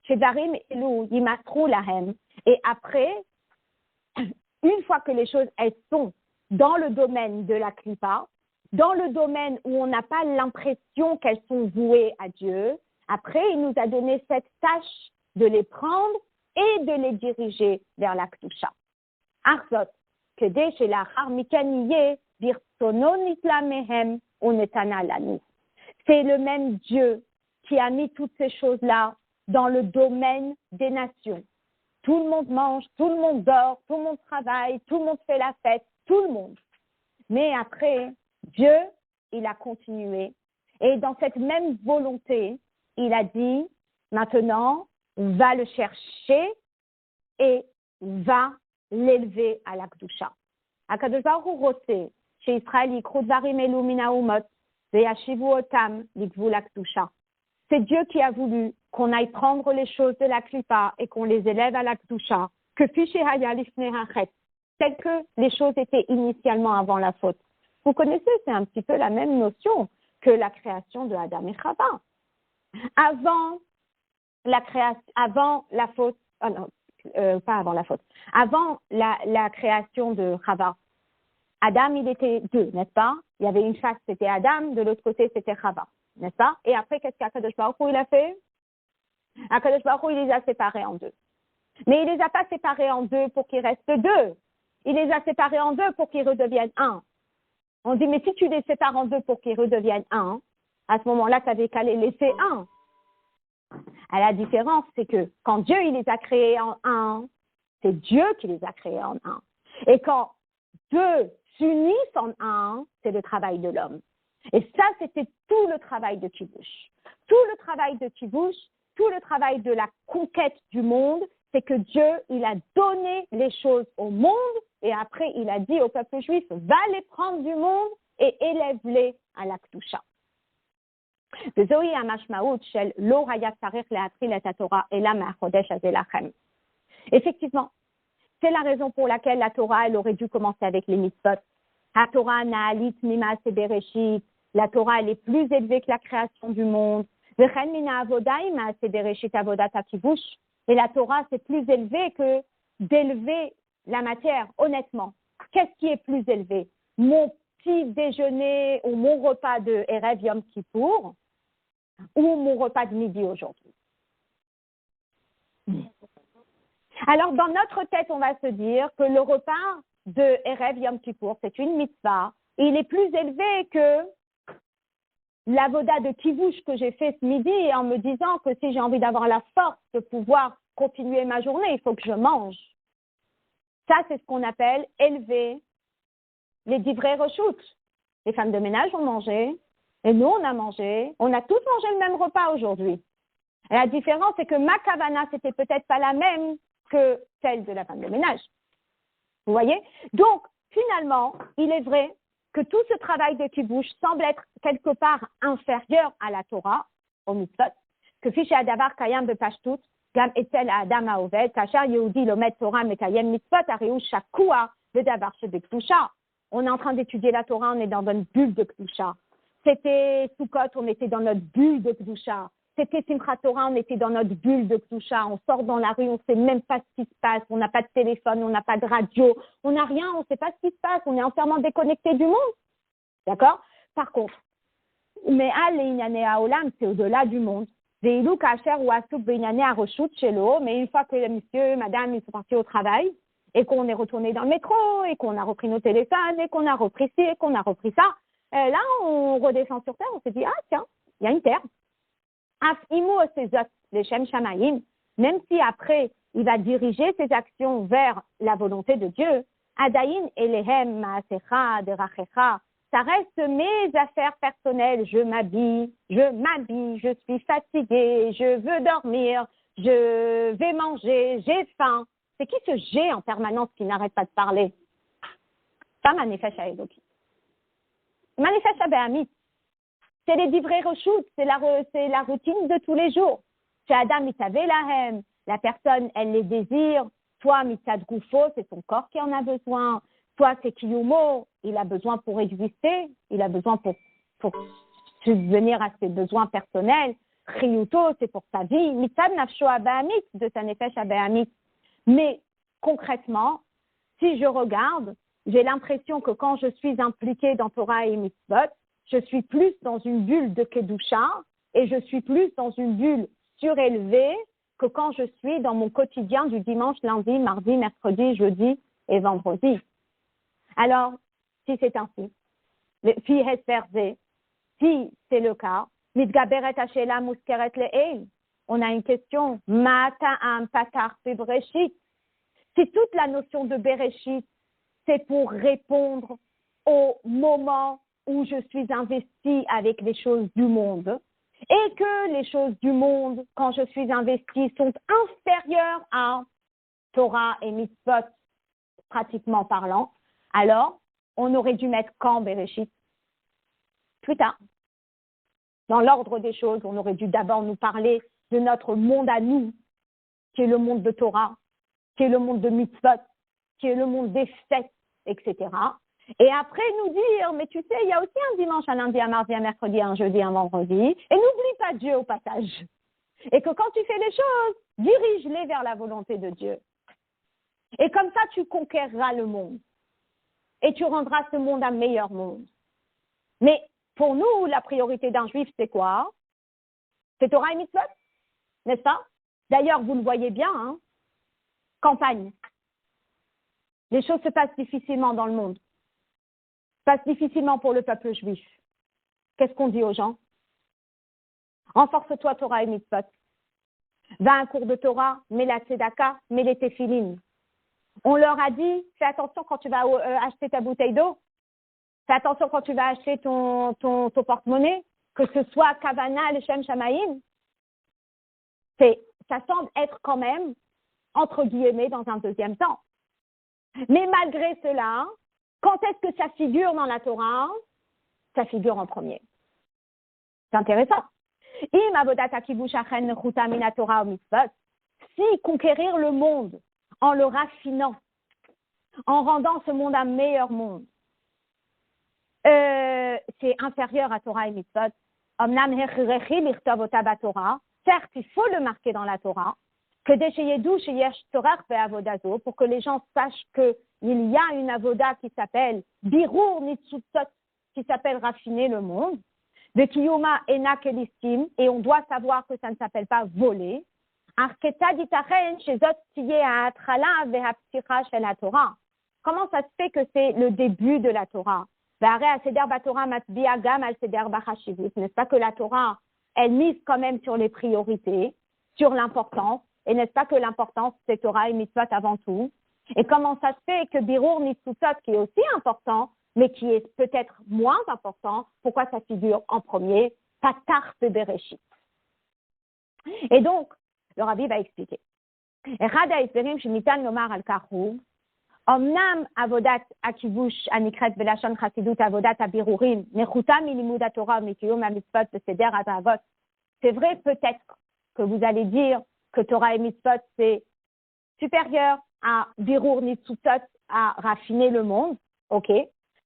Chez Darim Elou, Yimatrou Lahem. Et après, une fois que les choses, elles sont dans le domaine de la Klippa, dans le domaine où on n'a pas l'impression qu'elles sont vouées à Dieu, après, il nous a donné cette tâche de les prendre et de les diriger vers la Kedusha. Arzot. C'est le même Dieu qui a mis toutes ces choses-là dans le domaine des nations. Tout le monde mange, tout le monde dort, tout le monde travaille, tout le monde fait la fête, tout le monde. Mais après, Dieu, il a continué. Et dans cette même volonté, il a dit, maintenant, va le chercher et va l'élever à la Kedusha. Akadosh Baruch Hu rotze sheIsraël yikru dvarim elu min haumot veyashivu otam ligvul haKedusha. C'est Dieu qui a voulu qu'on aille prendre les choses de la Klippa et qu'on les élève à la Kedusha, que fiché haya lifnei hachet, telles que les choses étaient initialement avant la faute. Vous connaissez, c'est un petit peu la même notion que la création de Adam et Chava. Avant la faute, pas avant la faute, avant la création de Chava, Adam, il était deux, n'est-ce pas? Il y avait une face, c'était Adam, de l'autre côté, c'était Chava, n'est-ce pas? Et après, qu'est-ce qu'Akadosh Baruch Hu, il a fait? Akadosh Baruch Hu, il les a séparés en deux. Mais il les a pas séparés en deux pour qu'ils restent deux. Il les a séparés en deux pour qu'ils redeviennent un. On dit, mais si tu les sépares en deux pour qu'ils redeviennent un, à ce moment-là, tu avais qu'à les laisser un. À la différence, c'est que quand Dieu il les a créés en un, c'est Dieu qui les a créés en un. Et quand deux s'unissent en un, c'est le travail de l'homme. Et ça, c'était tout le travail de Kibush. Tout le travail de Kibush, tout le travail de la conquête du monde, c'est que Dieu, il a donné les choses au monde et après, il a dit au peuple juif, va les prendre du monde et élève-les à la Kedusha. Effectivement, c'est la raison pour laquelle la Torah, elle aurait dû commencer avec les mitzvot. La Torah, la Torah, elle est plus élevée que la création du monde. Et la Torah, c'est plus élevé que d'élever la matière, honnêtement. Qu'est-ce qui est plus élevé? Mon petit déjeuner ou mon repas de Erev Yom Kippour ou mon repas de midi aujourd'hui? Alors, dans notre tête, on va se dire que le repas de Erev Yom Kippour, c'est une mitzvah, et il est plus élevé que l'avoda de kivush que j'ai fait ce midi en me disant que si j'ai envie d'avoir la force de pouvoir continuer ma journée, il faut que je mange. Ça, c'est ce qu'on appelle élever les divrei reshut. Les femmes de ménage ont mangé, et nous, on a mangé. On a tous mangé le même repas aujourd'hui. Et la différence, c'est que ma kavana, c'était peut-être pas la même que celle de la femme de ménage. Vous voyez? Donc, finalement, il est vrai que tout ce travail de kibush semble être quelque part inférieur à la Torah, au mitzvot, que fiche adavar kayam bepashtut, gam etel adam haovel, kachar yehudi lomet Torah mekayem mitzvot, areu shakua bedavar shebekdusha. On est en train d'étudier la Torah, on est dans une bulle de Kedusha. C'était Sukkot, on était dans notre bulle de Kedusha. C'était Simchat Torah, on était dans notre bulle de Kedusha. On sort dans la rue, on ne sait même pas ce qui se passe. On n'a pas de téléphone, on n'a pas de radio, on n'a rien, on ne sait pas ce qui se passe. On est entièrement déconnecté du monde. D'accord? Par contre, mais Olam, c'est au-delà du monde. Mais une fois que le monsieur, madame, ils sont partis au travail, et qu'on est retourné dans le métro, et qu'on a repris nos téléphones, et qu'on a repris ci, et qu'on a repris ça, là, on redescend sur terre, on se dit, ah tiens, il y a une terre. Même si après, il va diriger ses actions vers la volonté de Dieu, ça reste mes affaires personnelles. Je m'habille, je suis fatiguée, je veux dormir, je vais manger, j'ai faim. C'est qui ce j'ai en permanence qui n'arrête pas de parler? Pas Manifesh Eloki. Manifesh Abehamit. C'est les divrei reshut, c'est la routine de tous les jours. Chez Adam, mitzavé lahem, la personne, elle les désire. Toi, mitzad gufo, c'est son corps qui en a besoin. Toi, c'est kiyumo, il a besoin pour exister, il a besoin pour subvenir à ses besoins personnels. Chiyuto, c'est pour sa vie. Mitzad nafsho abehamit, de sa nefesh abehamit. Mais concrètement, si je regarde, j'ai l'impression que quand je suis impliquée dans Torah et mitzvot, je suis plus dans une bulle de Kedusha et je suis plus dans une bulle surélevée que quand je suis dans mon quotidien du dimanche, lundi, mardi, mercredi, jeudi et vendredi. Alors, si c'est ainsi, si c'est le cas, on a une question. Si toute la notion de Bereshit, c'est pour répondre au moment où je suis investie avec les choses du monde, et que les choses du monde, quand je suis investie, sont inférieures à Torah et mitzvot, pratiquement parlant, alors on aurait dû mettre quand Bereshit? Plus tard. Dans l'ordre des choses, on aurait dû d'abord nous parler de notre monde à nous, qui est le monde de Torah, qui est le monde de mitzvot, qui est le monde des fêtes, etc. Et après nous dire, mais tu sais, il y a aussi un dimanche, un lundi, un mardi, un mercredi, un jeudi, un vendredi. Et n'oublie pas Dieu au passage. Et que quand tu fais les choses, dirige-les vers la volonté de Dieu. Et comme ça, tu conquéreras le monde. Et tu rendras ce monde un meilleur monde. Mais pour nous, la priorité d'un juif, c'est quoi? C'est Torah et mitzvot, n'est-ce pas? D'ailleurs, vous le voyez bien, hein? Campagne. Les choses se passent difficilement dans le monde. Se passent difficilement pour le peuple juif. Qu'est-ce qu'on dit aux gens? Renforce-toi Torah et mitzvot. Va à un cours de Torah, mets la tzedaka, mets les téphilines. On leur a dit, fais attention quand tu vas acheter ta bouteille d'eau. Fais attention quand tu vas acheter ton porte-monnaie, que ce soit Kavana, le Shem Shamaïm. Ça semble être quand même, entre guillemets, dans un deuxième temps. Mais malgré cela, quand est-ce que ça figure dans la Torah? Ça figure en premier. C'est intéressant. Si conquérir le monde en le raffinant, en rendant ce monde un meilleur monde, c'est inférieur à Torah et mitzvot. Certes, il faut le marquer dans la Torah, pour que les gens sachent qu'il y a une avoda qui s'appelle Birur Nitzutzot, qui s'appelle raffiner le monde, de Kiyuma Ena Kelistim, et on doit savoir que ça ne s'appelle pas voler. Comment ça se fait que c'est le début de la Torah? N'est-ce pas que la Torah, elle mise quand même sur les priorités, sur l'importance, et n'est-ce pas que l'importance, c'est Torah et mitzvot avant tout? Et comment ça se fait que Birur Nitzutzot, qui est aussi important, mais qui est peut-être moins important, pourquoi ça figure en premier? Patar Bereshit. Et donc, le Rabbi va expliquer. אמנם עבודת הכיבוש הנקראת בלשון חסידות עבודת הבירורים נחותה מלימוד התורה ומקיום המצוות בסדר התאוות. C'est vrai peut-être que vous allez dire que Torah et mitzvot c'est supérieur à birur nitzutzot, à raffiner le monde, ok.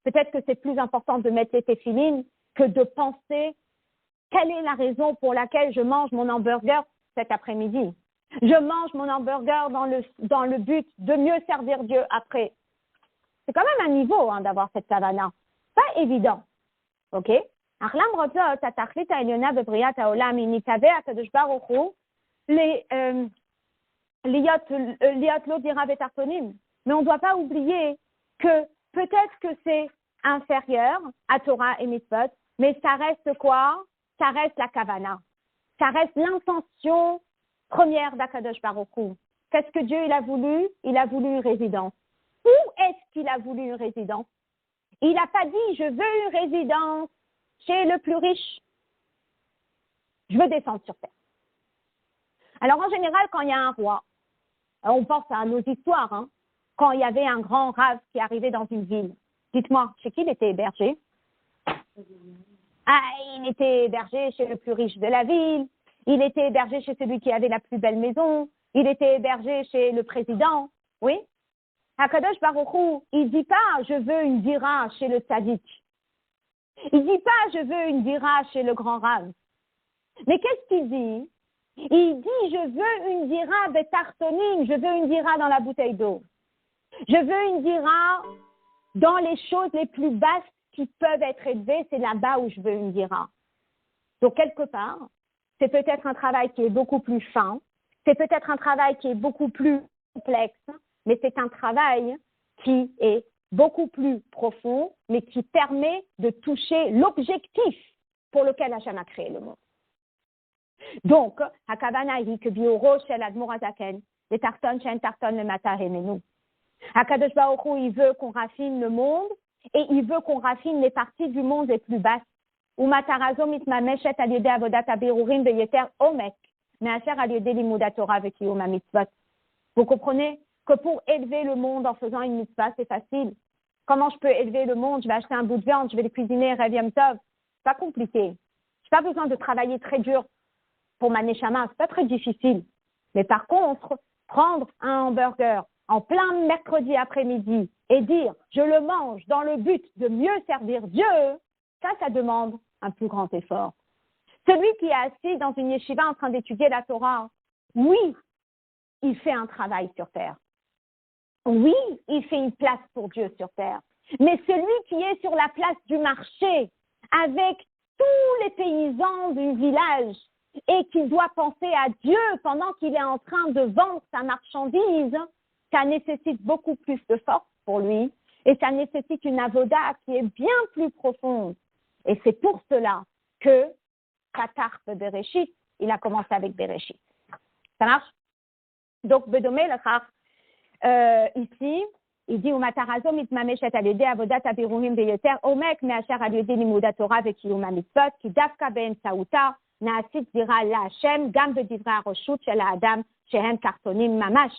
Peut-être que c'est plus important de mettre les téphilines que de penser quelle est la raison pour laquelle je mange mon hamburger cet après-midi. Je mange mon hamburger dans le but de mieux servir Dieu après. C'est quand même un niveau d'avoir cette savana. Pas évident. Ok? Mais on ne doit pas oublier que peut-être que c'est inférieur à Torah et mitzvot, mais ça reste quoi? Ça reste la kavana. Ça reste l'intention première d'Akadosh Baruch Hu. Qu'est-ce que Dieu il a voulu? Il a voulu une résidence. Où est-ce qu'il a voulu une résidence? Il n'a pas dit je veux une résidence chez le plus riche. Je veux descendre sur terre. Alors en général, quand il y a un roi, on pense à nos histoires, hein, quand il y avait un grand rave qui arrivait dans une ville. Dites-moi, chez qui il était hébergé? Il était hébergé chez le plus riche de la ville. Il était hébergé chez celui qui avait la plus belle maison. Il était hébergé chez le président. Oui? Hakadosh Baruch Hu, il dit pas je veux une dira chez le tzaddik. Il dit pas je veux une dira chez le grand rave. Mais qu'est-ce qu'il dit? Il dit je veux une dira betartonim, je veux une dira dans la bouteille d'eau. Je veux une dira dans les choses les plus basses qui peuvent être élevées, c'est là-bas où je veux une dira. Donc quelque part, c'est peut-être un travail qui est beaucoup plus fin, c'est peut-être un travail qui est beaucoup plus complexe, mais c'est un travail qui est beaucoup plus profond, mais qui permet de toucher l'objectif pour lequel Hachem a créé le monde. Donc, Hakavana dit que Bioro shel Admor Hazaken, les tarton shen tarton le matar emenu. Hakadosh Baruch Hu, il veut qu'on raffine le monde et il veut qu'on raffine les parties du monde les plus basses. Vous comprenez que pour élever le monde en faisant une mitzvah, c'est facile. Comment je peux élever le monde? Je vais acheter un bout de viande, je vais le cuisiner, Rev Yom Tov. C'est pas compliqué. J'ai pas besoin de travailler très dur pour ma neshama, c'est pas très difficile. Mais par contre, prendre un hamburger en plein mercredi après-midi et dire je le mange dans le but de mieux servir Dieu, ça demande un plus grand effort. Celui qui est assis dans une yeshiva en train d'étudier la Torah, oui, il fait un travail sur terre. Oui, il fait une place pour Dieu sur terre. Mais celui qui est sur la place du marché avec tous les paysans du village et qui doit penser à Dieu pendant qu'il est en train de vendre sa marchandise, ça nécessite beaucoup plus de force pour lui et ça nécessite une avoda qui est bien plus profonde. Et c'est pour cela que Patar Bereshit, il a commencé avec Bereshit. Ça marche? Donc, Bedomé, le char, ici, il dit Umatarazo mitmameshet al yedei avodat abiruhim beyoter omek measher al yedei limudat Torah vekiyum hamitzvot ki dafka be'emtzaouta na'asit zira la Hashem gam bedivra haroshut shel ha'adam shehem kartonim mamash,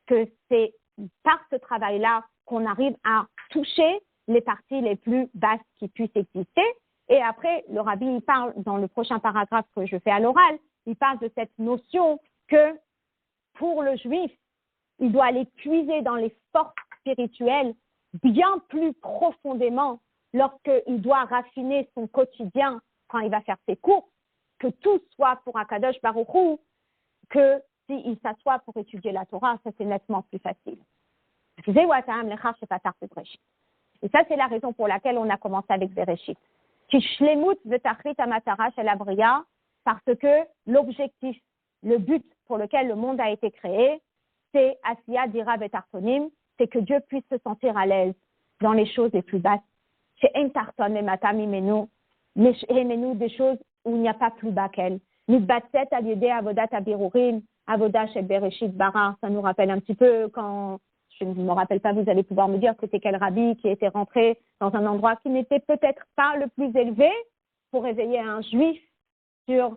que c'est par ce travail-là qu'on arrive à toucher les parties les plus basses qui puissent exister. Et après, le rabbi il parle dans le prochain paragraphe que je fais à l'oral, il parle de cette notion que pour le juif, il doit aller puiser dans les forces spirituelles bien plus profondément lorsqu'il doit raffiner son quotidien quand il va faire ses courses, que tout soit pour Akadosh Baruch Hu, que s'il s'assoit pour étudier la Torah, ça c'est nettement plus facile. Et ça c'est la raison pour laquelle on a commencé avec Bereshit. Parce que l'objectif, le but pour lequel le monde a été créé, c'est Asiya Dira Betartonim, c'est que Dieu puisse se sentir à l'aise dans les choses les plus basses. Chez Entarton et Matamimenu, des choses où il n'y a pas plus bas qu'elle. Mitbatset Aliede Avodat Abirurim, Avodah Shel Bereshit Bara, ça nous rappelle un petit peu quand, je ne me rappelle pas, vous allez pouvoir me dire c'était quel rabbi qui était rentré dans un endroit qui n'était peut-être pas le plus élevé pour réveiller un juif sur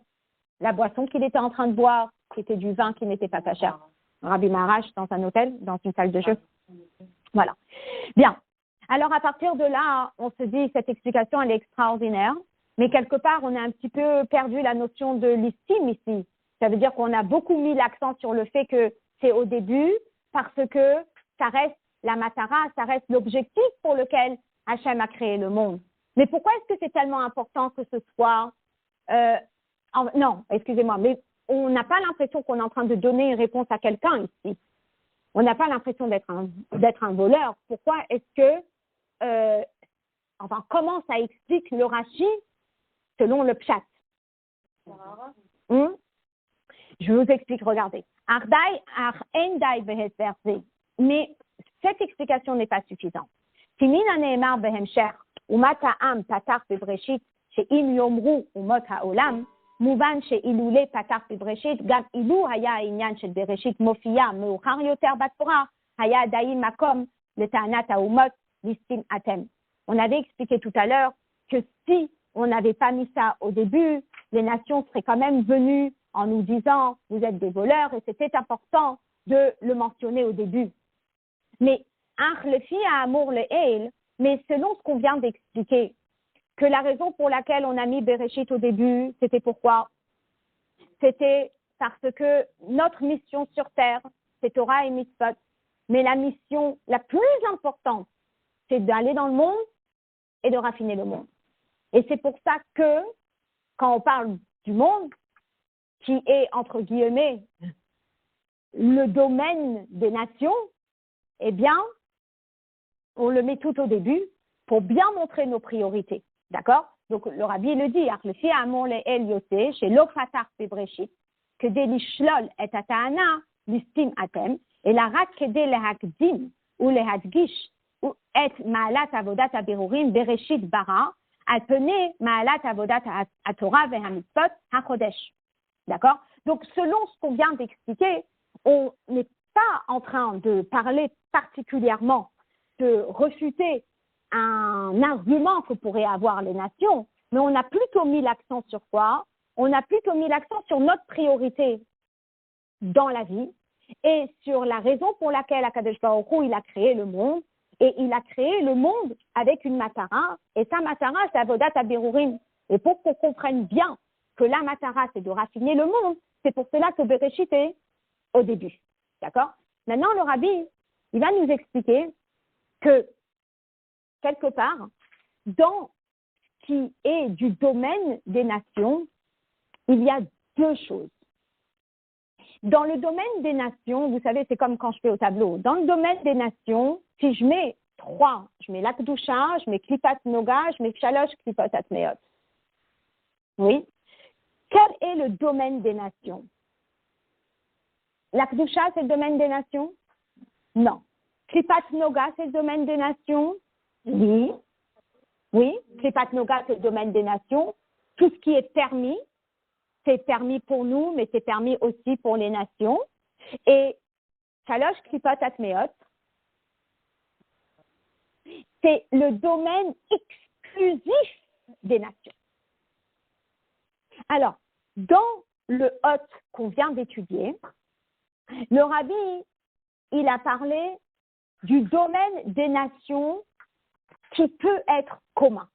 la boisson qu'il était en train de boire, qui était du vin qui n'était pas cachère. Rabbi Maharaj dans un hôtel, dans une salle de jeu. Voilà. Bien. Alors, à partir de là, on se dit, cette explication, elle est extraordinaire, mais quelque part, on a un petit peu perdu la notion de l'estime ici. Ça veut dire qu'on a beaucoup mis l'accent sur le fait que c'est au début, parce que ça reste la matara, ça reste l'objectif pour lequel Hachem a créé le monde. Mais pourquoi est-ce que c'est tellement important que ce soit... non, excusez-moi, mais on n'a pas l'impression qu'on est en train de donner une réponse à quelqu'un ici. On n'a pas l'impression d'être un voleur. Pourquoi est-ce que, comment ça explique le Rashi selon le Pshat? Je vous explique, regardez. Mais cette explication n'est pas suffisante. מובן שאילולי פתח בבראשית, גם אילו היה העניין של בראשית מופיע מאוחר יותר בתורה, היה עדיין מקום לטענת האומות ליסטים אתם. On avait expliqué tout à l'heure que si on n'avait pas mis ça au début, les nations seraient quand même venues en nous disant vous êtes des voleurs et c'était important de le mentionner au début. Mais mais selon ce qu'on vient d'expliquer, que la raison pour laquelle on a mis Bereshit au début, c'était pourquoi? C'était parce que notre mission sur Terre, c'est Torah et Mitzvot. Mais la mission la plus importante, c'est d'aller dans le monde et de raffiner le monde. Et c'est pour ça que, quand on parle du monde, qui est, entre guillemets, le domaine des nations, eh bien, on le met tout au début pour bien montrer nos priorités. D'accord? Donc, le rabbi le dit, chez l'Ofatar Bebreshit, que des lishlol et atana, listim atem, et la rak kede lehakdim, ou lehadgish, ou et maalat avodat abirurim, bereshit bara, alpene maalat avodat atorah vehamitzvot hachodesh. D'accord? Donc, selon ce qu'on vient d'expliquer, on n'est pas en train de parler particulièrement, de refuter un argument que pourraient avoir les nations, mais on a plutôt mis l'accent sur quoi? On a plutôt mis l'accent sur notre priorité dans la vie et sur la raison pour laquelle Akadosh Baruch Hu, il a créé le monde. Et il a créé le monde avec une matara, et sa matara, c'est Avodat Abirurim. Et pour qu'on comprenne bien que la matara, c'est de raffiner le monde, c'est pour cela que Bereshit est au début. D'accord? Maintenant, le rabbi, il va nous expliquer que, quelque part, dans ce qui est du domaine des nations, il y a deux choses. Dans le domaine des nations, vous savez, c'est comme quand je fais au tableau. Dans le domaine des nations, si je mets 3, je mets l'Akdusha, je mets Klipat Noga, je mets Shalosh Klipat Atmeot. Oui. Quel est le domaine des nations? L'Akdusha, c'est le domaine des nations? Non. Klipat Noga, c'est le domaine des nations? Oui. Oui. Klipat Noga, c'est le domaine des nations. Tout ce qui est permis, c'est permis pour nous, mais c'est permis aussi pour les nations. Et Shalosh Klipot Atmeot, c'est le domaine exclusif des nations. Alors, dans le Hot qu'on vient d'étudier, le rabbi, il a parlé du domaine des nations qui peut être commun.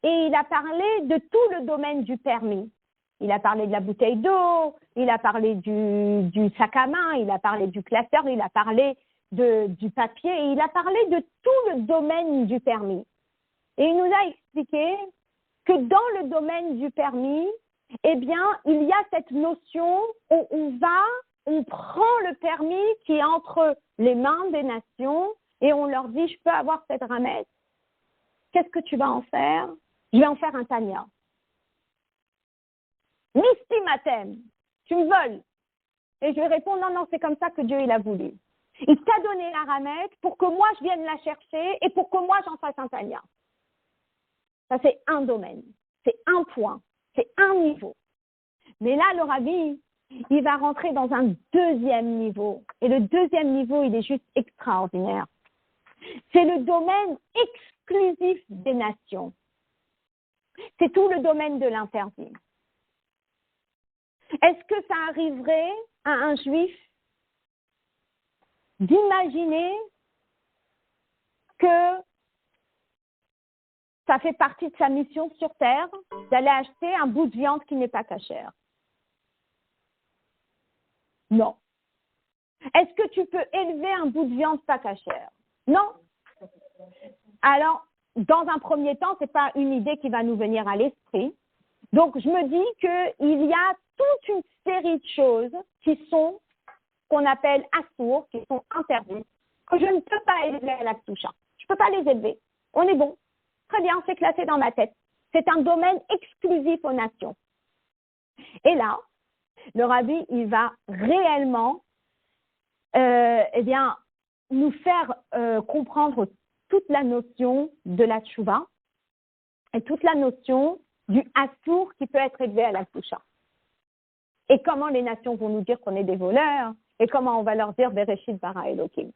Et il a parlé de tout le domaine du permis. Il a parlé de la bouteille d'eau, il a parlé du sac à main, il a parlé du classeur, il a parlé du papier, et il a parlé de tout le domaine du permis. Et il nous a expliqué que dans le domaine du permis, eh bien, il y a cette notion où on prend le permis qui est entre les mains des nations et on leur dit, je peux avoir cette ramette. Qu'est-ce que tu vas en faire? Je vais en faire un tanya. Mistimatem, tu me voles. Et je vais répondre, non, non, c'est comme ça que Dieu il a voulu. Il t'a donné la ramette pour que moi je vienne la chercher et pour que moi j'en fasse un tanya. Ça c'est un domaine, c'est un point, c'est un niveau. Mais là, le rabbi, il va rentrer dans un deuxième niveau. Et le deuxième niveau, il est juste extraordinaire. C'est le domaine exclusif des nations. C'est tout le domaine de l'interdit. Est-ce que ça arriverait à un juif d'imaginer que ça fait partie de sa mission sur Terre d'aller acheter un bout de viande qui n'est pas cachère? Non. Est-ce que tu peux élever un bout de viande pas cachère? Non. Alors, dans un premier temps, ce n'est pas une idée qui va nous venir à l'esprit. Donc, je me dis qu'il y a toute une série de choses qui sont, qu'on appelle assourds, qui sont interdites, que je ne peux pas élever à la toucha. Je ne peux pas les élever. On est bon. Très bien, c'est classé dans ma tête. C'est un domaine exclusif aux nations. Et là, le rabbi, il va réellement eh bien, nous faire comprendre toute la notion de la tchouva et toute la notion du assour qui peut être élevé à la toucha. Et comment les nations vont nous dire qu'on est des voleurs et comment on va leur dire Bereshit bara Elokim.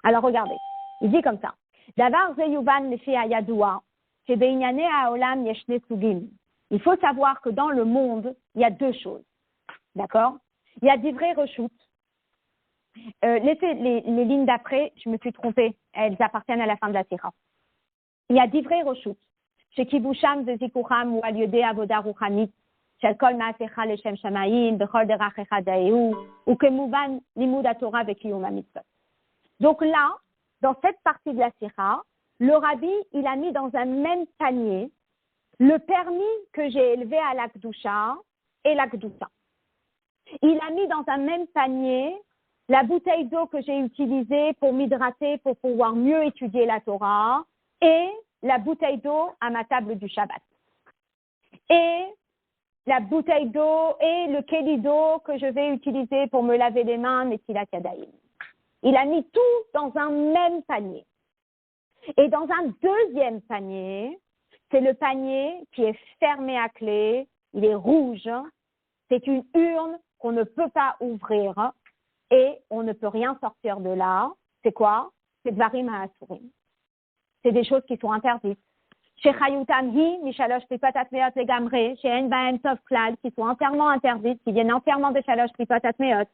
Alors regardez, il dit comme ça. Davar ze yuvan lefi hayadua, shebe'inyane ha'olam yesh shne sugim. Il faut savoir que dans le monde, il y a deux choses. D'accord? Il y a d'ivrei reshut. Laissez les lignes d'après, je me suis trompée, elles appartiennent à la fin de la sira. Il y a d'ivrei reshut. Chez Kibusham de Zikuram ou Aliode Avoda Ruchanit, Shel Kol Maasecha Leshem Shamayim, Bechol Derachecha Daeu, ou Kemuban Limud HaTorah Vekiyum HaMitzvot. Donc là, dans cette partie de la sira, le rabbi, il a mis dans un même panier le permis que j'ai élevé à l'Akdusha et l'Akdusha. Il a mis dans un même panier la bouteille d'eau que j'ai utilisée pour m'hydrater, pour pouvoir mieux étudier la Torah, et la bouteille d'eau à ma table du Shabbat. Et la bouteille d'eau et le kéli d'eau que je vais utiliser pour me laver les mains, Metilat Yadayim. Il a mis tout dans un même panier. Et dans un deuxième panier, c'est le panier qui est fermé à clé, il est rouge, c'est une urne qu'on ne peut pas ouvrir et on ne peut rien sortir de là. C'est quoi? C'est Dvarim HaAsurim. C'est des choses qui sont interdites. Shechayutam hi, mishalosh klipot atmeot legamre, she'en bahem tov klal, qui sont entièrement interdites, qui viennent entièrement de shalosh klipot atmeot.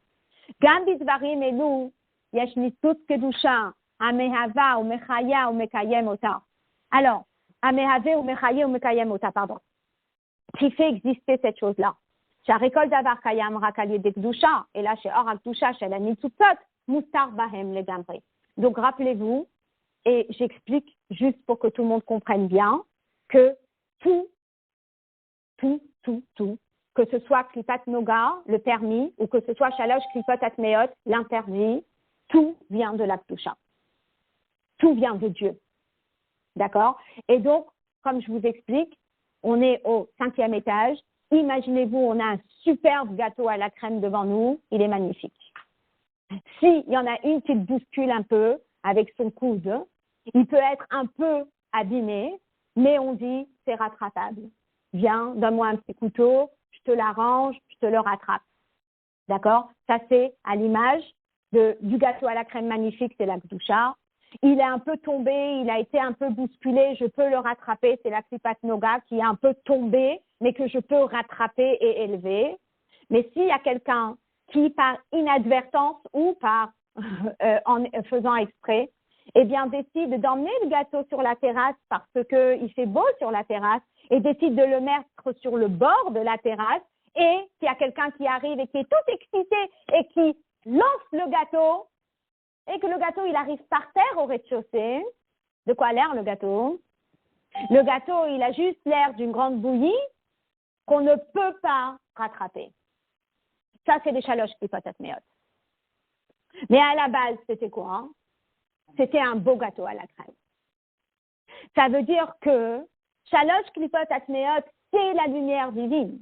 Gam bidvarim elu, yesh nitut kedusha, amehava ou mechaya ou mekayem ota. Alors, amehave ou mechaye ou mekayem ota, pardon. Qui fait exister cette chose-là. Sharikol davar kayam rakal de kedusha, et là, chez or kedusha, chez la nitzutot, mustar bahem legamre. Donc, rappelez-vous, et j'explique juste pour que tout le monde comprenne bien, que tout, que ce soit klipat noga, le permis, ou que ce soit shalosh klipot atmeot, l'interdit, tout vient de la kedusha. Tout vient de Dieu. D'accord? Et donc, comme je vous explique, on est au 5e étage. Imaginez-vous, on a un superbe gâteau à la crème devant nous. Il est magnifique. S'il y en a une qui le bouscule un peu avec son coude, il peut être un peu abîmé, mais on dit c'est rattrapable. Viens, donne-moi un petit couteau, je te l'arrange, je te le rattrape. D'accord? Ça, c'est à l'image du gâteau à la crème magnifique, c'est la kedusha. Il est un peu tombé, il a été un peu bousculé, je peux le rattraper, c'est la klipat noga qui est un peu tombé, mais que je peux rattraper et élever. Mais s'il y a quelqu'un qui, par inadvertance ou par en faisant exprès, eh bien, décide d'emmener le gâteau sur la terrasse parce qu'il fait beau sur la terrasse et décide de le mettre sur le bord de la terrasse et qu'il y a quelqu'un qui arrive et qui est tout excité et qui lance le gâteau et que le gâteau, il arrive par terre au rez-de-chaussée. De quoi a l'air le gâteau? Le gâteau, il a juste l'air d'une grande bouillie qu'on ne peut pas rattraper. Ça, c'est des shalosh klipot atmeot. Mais à la base, c'était quoi? C'était un beau gâteau à la crème. Ça veut dire que shalosh klipot atmeot, c'est la lumière divine.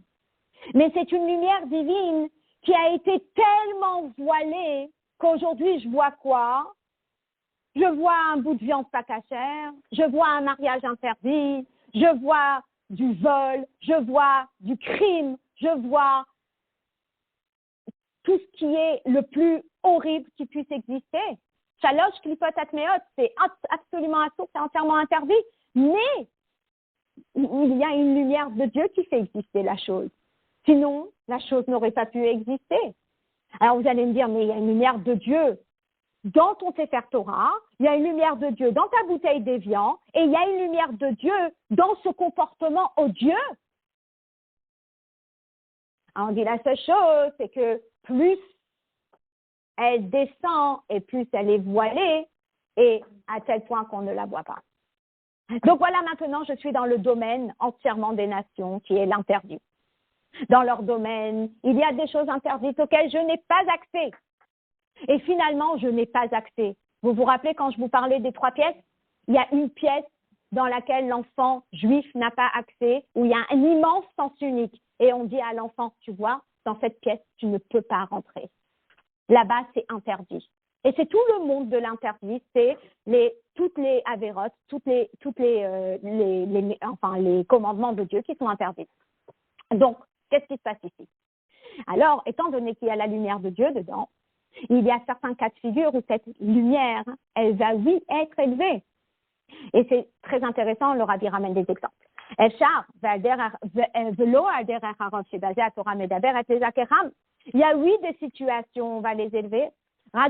Mais c'est une lumière divine qui a été tellement voilée qu'aujourd'hui, je vois quoi? Je vois un bout de viande pas cachère, je vois un mariage interdit, je vois du vol, je vois du crime, je vois tout ce qui est le plus horrible qui puisse exister. Shalosh klipot atmeot, c'est absolument assourd, c'est entièrement interdit, mais il y a une lumière de Dieu qui fait exister la chose. Sinon, la chose n'aurait pas pu exister. Alors vous allez me dire, mais il y a une lumière de Dieu dans ton Sefer Torah, il y a une lumière de Dieu dans ta bouteille d'évian, et il y a une lumière de Dieu dans ce comportement odieux. Alors on dit la seule chose, c'est que plus elle descend et plus elle est voilée, et à tel point qu'on ne la voit pas. Donc voilà, maintenant je suis dans le domaine entièrement des nations, qui est l'interdit. Dans leur domaine, il y a des choses interdites auxquelles je n'ai pas accès. Et finalement, je n'ai pas accès. Vous vous rappelez quand je vous parlais des 3 pièces? Il y a une pièce dans laquelle l'enfant juif n'a pas accès, où il y a un immense sens unique. Et on dit à l'enfant, tu vois, dans cette pièce, tu ne peux pas rentrer. Là-bas, c'est interdit. Et c'est tout le monde de l'interdit, c'est toutes les avérotes, les commandements de Dieu qui sont interdits. Donc, qu'est-ce qui se passe ici? Alors, étant donné qu'il y a la lumière de Dieu dedans, il y a certains cas de figure où cette lumière, elle va, oui, être élevée. Et c'est très intéressant, le Rabbi ramène des exemples. Il y a, oui, des situations, on va les élever. Le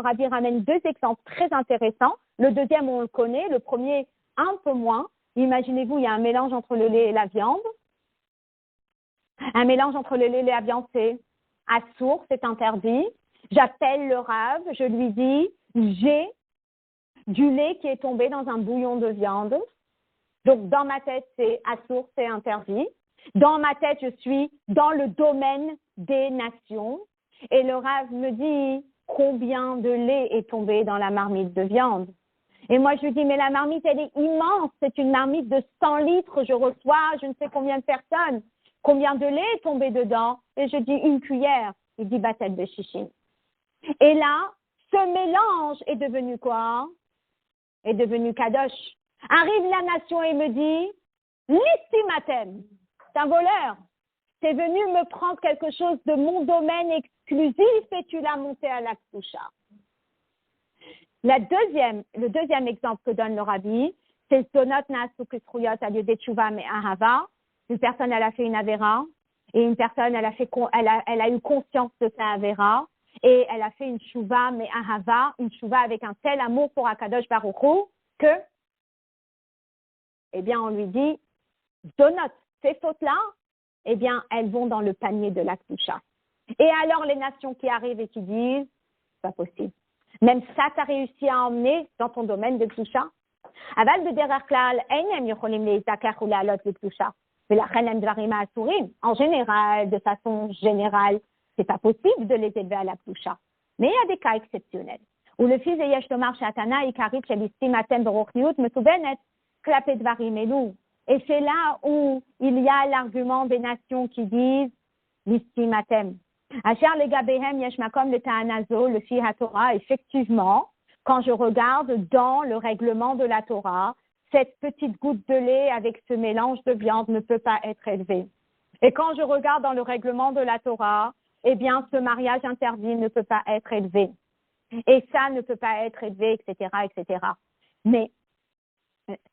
Rabbi ramène 2 exemples très intéressants. Le deuxième, on le connaît. Le premier, un peu moins. Imaginez-vous, il y a un mélange entre le lait et la viande. Un mélange entre le lait et la viande, c'est assourd, c'est interdit. J'appelle le Rav, je lui dis, j'ai du lait qui est tombé dans un bouillon de viande. Donc, dans ma tête, c'est assourd, c'est interdit. Dans ma tête, je suis dans le domaine des nations. Et le Rav me dit, combien de lait est tombé dans la marmite de viande? Et moi, je lui dis, mais la marmite, elle est immense. C'est une marmite de 100 litres. Je reçois je ne sais combien de personnes. Combien de lait est tombé dedans? Et je dis, 1 cuillère. Il dit, batel de chichine. Et là, ce mélange est devenu quoi? Est devenu kadosh. Arrive la nation et me dit, l'istimatem, c'est un voleur. C'est venu me prendre quelque chose de mon domaine exclusif et tu l'as monté à la Kdusha. Le deuxième exemple que donne le Rabbi, c'est Zonot Naasu Kisruyot à lieu de Tshuva mais Ahava. Une personne, elle a fait une Avera, et une personne, elle a eu conscience de sa Avera, et elle a fait une Tshuva mais Ahava, une Tshuva avec un tel amour pour Akadosh Baruch Hu que, eh bien, on lui dit, Zonot, ces fautes-là, eh bien, elles vont dans le panier de la Kdusha. Et alors, les nations qui arrivent et qui disent, c'est pas possible. Même ça, tu as réussi à emmener dans ton domaine de Kdusha. Aval de derrière klal, einem yocholim leizakach ou lealot le Kdusha. Velachen hem dvarim ha'asurim. En général, de façon générale, c'est pas possible de les élever à la Kdusha. Mais il y a des cas exceptionnels. Où le fils de Yesh Tomar Shatana, Ikarit, Shelistim, Atem, Berochniut, Mesubenet, Klapet Dvarim Elou. Et c'est là où il y a l'argument des nations qui disent Listim Atem. Asher le Gabehem Yesh Makom le Ta'anazo, le Fi HaTorah, effectivement, quand je regarde dans le règlement de la Torah, cette petite goutte de lait avec ce mélange de viande ne peut pas être élevée. Et quand je regarde dans le règlement de la Torah, eh bien, ce mariage interdit ne peut pas être élevé. Et ça ne peut pas être élevé, etc., etc. Mais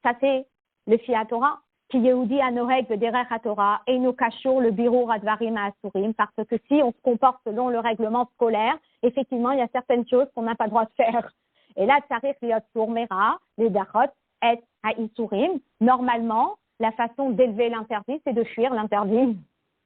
ça, c'est le Fi HaTorah. Qui Yehudi Anorek de Derech HaTorah et nous cachons le Birur Advarim Asurim, parce que si on se comporte selon le règlement scolaire, effectivement, il y a certaines choses qu'on n'a pas le droit de faire. Et là, Tsarich Liot Surmera, les Dachot, et Haïsurim. Normalement, la façon d'élever l'interdit, c'est de fuir l'interdit.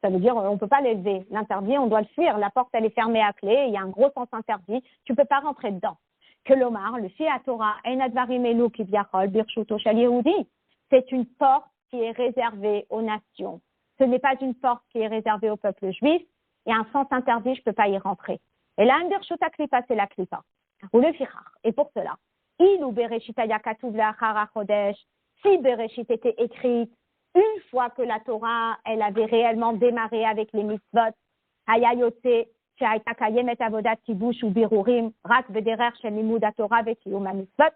Ça veut dire, on ne peut pas l'élever. L'interdit, on doit le fuir. La porte, elle est fermée à clé, il y a un gros sens interdit. Tu ne peux pas rentrer dedans. Que l'Omar, le Fi HaTorah, En Advarim Elu Kivyachol, Birshuto Shal Yehudi. C'est une porte qui est réservée aux nations. Ce n'est pas une porte qui est réservée au peuple juif. Il y a un sens interdit, je ne peux pas y rentrer. Et là, un Birshuta Klipa, c'est la Klipa. Ou le Fichar. Et pour cela, il ou Bereshit Ayakatuv Lachar Chodesh, si Bereshit était écrite, une fois que la Torah, elle avait réellement démarré avec les mitzvot, Hayayote, She'ayta Kayemet Avodat Kibush ou Birurim, Rak Bederer Shel Limud HaTorah Vekiyum HaMitzvot,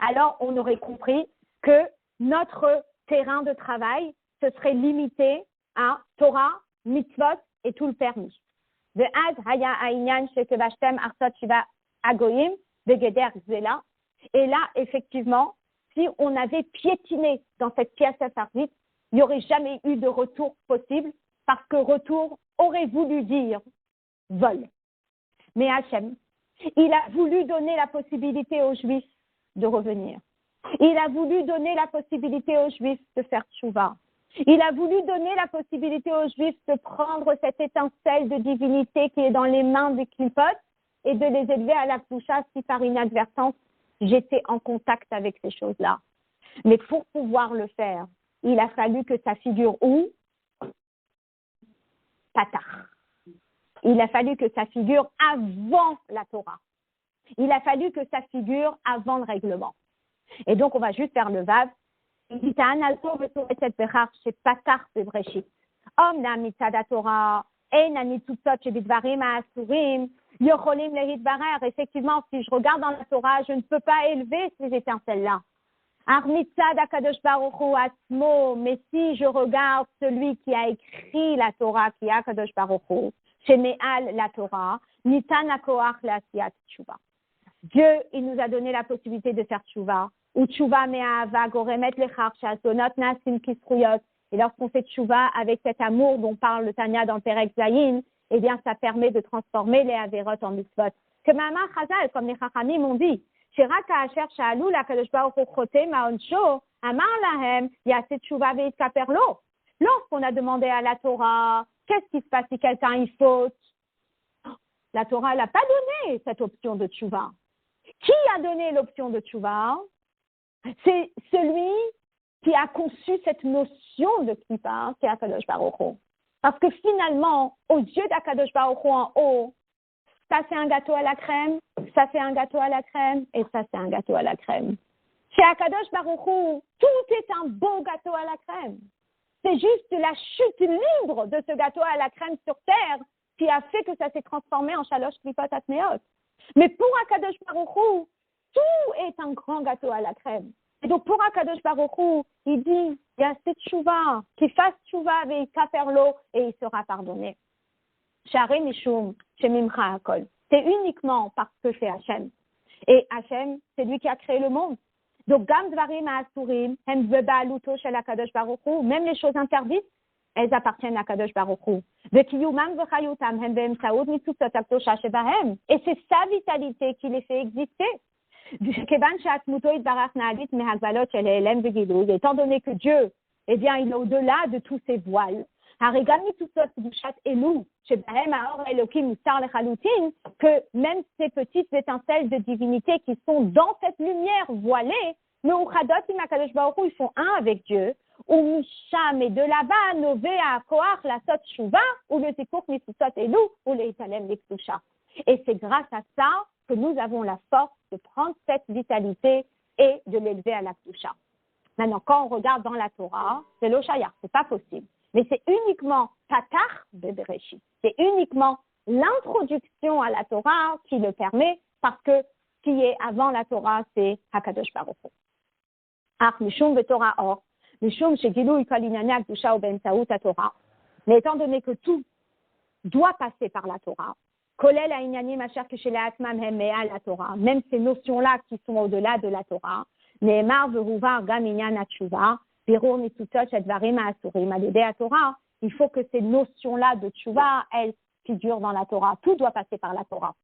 alors on aurait compris que notre terrain de travail se serait limité à Torah, mitzvot et tout le permis. De Az Haya Aïnyan Shekevashtem Arsot Shiva Agoyim, Begeder Zela. Et là, effectivement, si on avait piétiné dans cette pièce interdite, il n'y aurait jamais eu de retour possible, parce que retour aurait voulu dire vol. Mais Hachem, il a voulu donner la possibilité aux Juifs de revenir. Il a voulu donner la possibilité aux Juifs de faire tchouva. Il a voulu donner la possibilité aux Juifs de prendre cette étincelle de divinité qui est dans les mains des clipotes et de les élever à la Kdusha si par inadvertance j'étais en contact avec ces choses-là. Mais pour pouvoir le faire, il a fallu que ça figure où? Patar. Il a fallu que ça figure avant la Torah. Il a fallu que ça figure avant le règlement. Et donc, on va juste faire le vav. Il dit, c'est patar de Breshit. Omna mitzad Torah, en anitutzot shebidvarim ha'asurim, yocholim lehitbarer. Effectivement, si je regarde dans la Torah, je ne peux pas élever ces étincelles-là. Ar mitzad HaKadosh Baruch Hu atzmo, mais si je regarde celui qui a écrit la Torah, qui est HaKadosh Baruch Hu, sheme'al la Torah, nitan hakoach la'asiyat tshuva. Dieu, il nous a donné la possibilité de faire tchouva. Ou tchouva me'ahava goremet lecharcha sonot nasim kisruyot. Et lorsqu'on fait tchouva avec cet amour dont parle le Tanya dans le Perek Zayin, eh bien, ça permet de transformer les averot en mitzvot. Que Ma'amar Chazal, comme les Chachamim m'ont dit, Shiraka asher sha'alu lakadosh baruch hu chote ma'onsho, amar lahem yaseh tchouva ve'itkaperlo. Lorsqu'on a demandé à la Torah, qu'est-ce qui se passe si quelqu'un y faute? La Torah n'a pas donné cette option de tchouva. Qui a donné l'option de tchouva? C'est celui qui a conçu cette notion de Klippa, c'est Akadosh Baruch Hu. Parce que finalement, aux yeux d'Akadosh Baruch Hu en haut, ça c'est un gâteau à la crème, ça c'est un gâteau à la crème, et ça c'est un gâteau à la crème. Chez Akadosh Baruch Hu, tout est un beau gâteau à la crème. C'est juste la chute libre de ce gâteau à la crème sur terre qui a fait que ça s'est transformé en Shalosh Klipot Atmeot. Mais pour Akadosh Baruch Hu, tout est un grand gâteau à la crème. Et donc pour Akadosh Baruch Hu, il dit, il y a cette tchouva, qu'il fasse tchouva avec kaperlo et il sera pardonné. Shari Mishum, shemimcha hakol. C'est uniquement parce que c'est Hachem. Et Hachem, c'est lui qui a créé le monde. Donc, gam dvarim ha'asurim, hem beba'aluto shel HaKadosh Baruch Hu, même les choses interdites, elles appartiennent à Kadosh Baruch Hu. V'kiyumam v'chayutam hem be'emtsaut mitzutzot ha'kdosha shebahem. Et c'est sa vitalité qui les fait exister. Kevan she'atzmuto yitbarach na'alit mehagbalot shel helem v'gilui. Étant donné que Dieu, eh bien, il est au-delà de tous ces voiles. Harigam mitzutzot kdushat elu shebahem ha'or elokim mutar lechalutin, que même ces petites étincelles de divinité qui sont dans cette lumière voilée, meuchadot im HaKadosh Baruch Hu, ils font un avec Dieu. Ou Misham et de là-bas, Nové à Koach, la Sot Shuva, ou le Tikouk Mitzutzot Elu, ou le Italem Lektusha. Et c'est grâce à ça que nous avons la force de prendre cette vitalité et de l'élever à la Ktusha. Maintenant, quand on regarde dans la Torah, c'est l'Oshaya, c'est pas possible. Mais c'est uniquement Patar de Bereshit. C'est uniquement l'introduction à la Torah qui le permet, parce que ce qui est avant la Torah, c'est Hakadosh Baruch Hu. Ach Mishum Betorah Or. Mais étant donné que tout doit passer par la Torah, même ces notions-là qui sont au-delà de la Torah, il faut que ces notions-là de Tchouva, elles figurent dans la Torah. Tout doit passer par la Torah.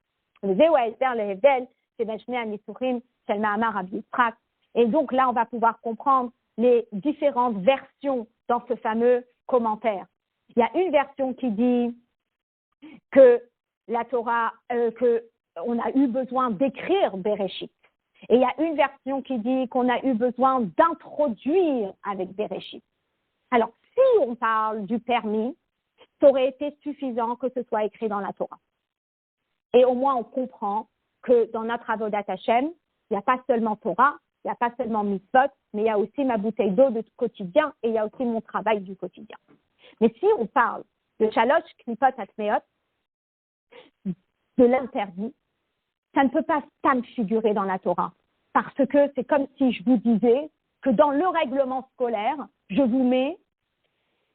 Et donc là, on va pouvoir comprendre les différentes versions dans ce fameux commentaire. Il y a une version qui dit que la Torah, que on a eu besoin d'écrire Bereshit. Et il y a une version qui dit qu'on a eu besoin d'introduire avec Bereshit. Alors, si on parle du permis, ça aurait été suffisant que ce soit écrit dans la Torah. Et au moins, on comprend que dans notre Avodat Hashem, il n'y a pas seulement Torah, il n'y a pas seulement mitzvot, mais il y a aussi ma bouteille d'eau de quotidien et il y a aussi mon travail du quotidien. Mais si on parle de Shalosh Klipot Atmeot, de l'interdit, ça ne peut pas figurer dans la Torah. Parce que c'est comme si je vous disais que dans le règlement scolaire, je vous mets,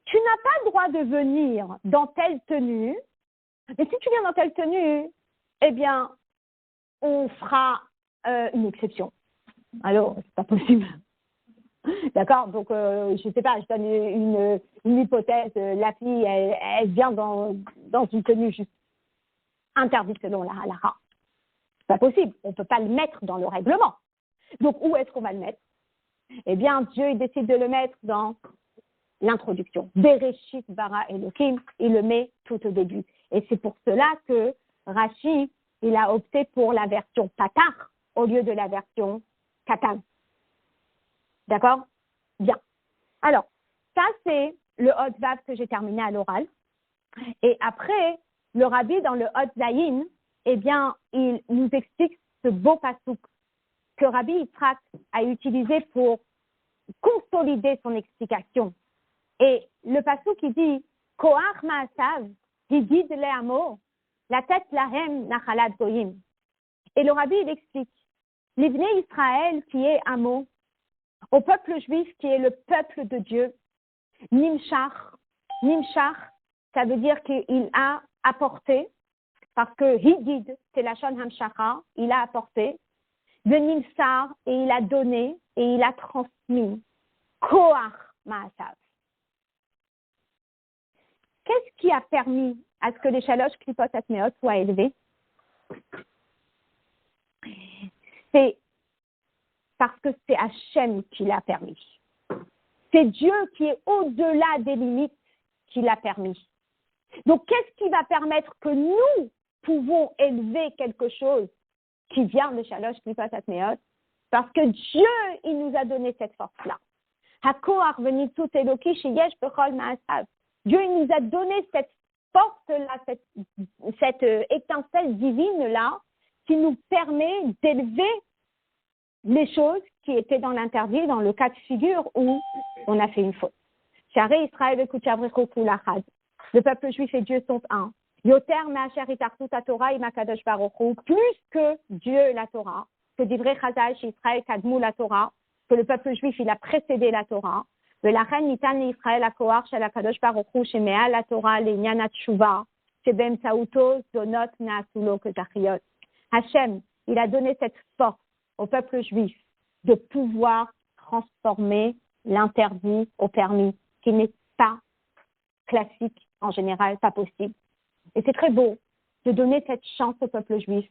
tu n'as pas le droit de venir dans telle tenue, et si tu viens dans telle tenue, eh bien, on fera une exception. Alors, c'est pas possible. D'accord? Donc, je sais pas, je donne une hypothèse. La fille, elle vient dans une tenue juste interdite selon la halakha. C'est pas possible. On peut pas le mettre dans le règlement. Donc, où est-ce qu'on va le mettre? Eh bien, Dieu, il décide de le mettre dans l'introduction. Bereshit bara Elokim, il le met tout au début. Et c'est pour cela que Rashi, il a opté pour la version Patar au lieu de la version Katan. D'accord? Bien. Alors, ça, c'est le Hot Vav que j'ai terminé à l'oral. Et après, le Rabbi, dans le Hot Zayin, eh bien, il nous explique ce beau pasouk que Rabbi Yitzhak a utilisé pour consolider son explication. Et le pasouk, il dit « Koach ma'asav, hidid le'amo, la tête lahem nachalat goyim ». Et le Rabbi, il explique l'Ibné Israël qui est Amo, au peuple juif qui est le peuple de Dieu, Nimshach, ça veut dire qu'il a apporté, parce que Hidid, c'est la Shon Hamshacha, il a apporté, Venimsar, et il a donné, et il a transmis, Koach Ma'asav. Qu'est-ce qui a permis à ce que les Shalosh Klipot Atmeot soient élevés? C'est parce que c'est Hachem qui l'a permis. C'est Dieu qui est au-delà des limites qui l'a permis. Donc, qu'est-ce qui va permettre que nous pouvons élever quelque chose qui vient de Shalosh Klipot Atmeot? Parce que Dieu, il nous a donné cette force-là. Hakoach venitzut Eloki sheyesh bechol ma'asav. Dieu, il nous a donné cette force-là, cette étincelle divine-là, qui nous permet d'élever les choses qui étaient dans l'interdit, dans le cas de figure où on a fait une faute. Charé Israël ekutchavrecho kulachad. Le peuple juif et Dieu sont un. Yoter me'asher itartut haTorah im HaKadosh Baruch Hu. Plus que Dieu la Torah, que divrei Chazal Israël kadmu la Torah, que le peuple juif il a précédé la Torah. Velachen nitan Israël hakoach shel HaKadosh Baruch Hu sheme'al la Torah le'inyan haTshuva. שבאמצעותו זונות נעשו לו כזכריות. Hachem, il a donné cette force au peuple juif de pouvoir transformer l'interdit au permis, qui n'est pas classique en général, pas possible. Et c'est très beau de donner cette chance au peuple juif,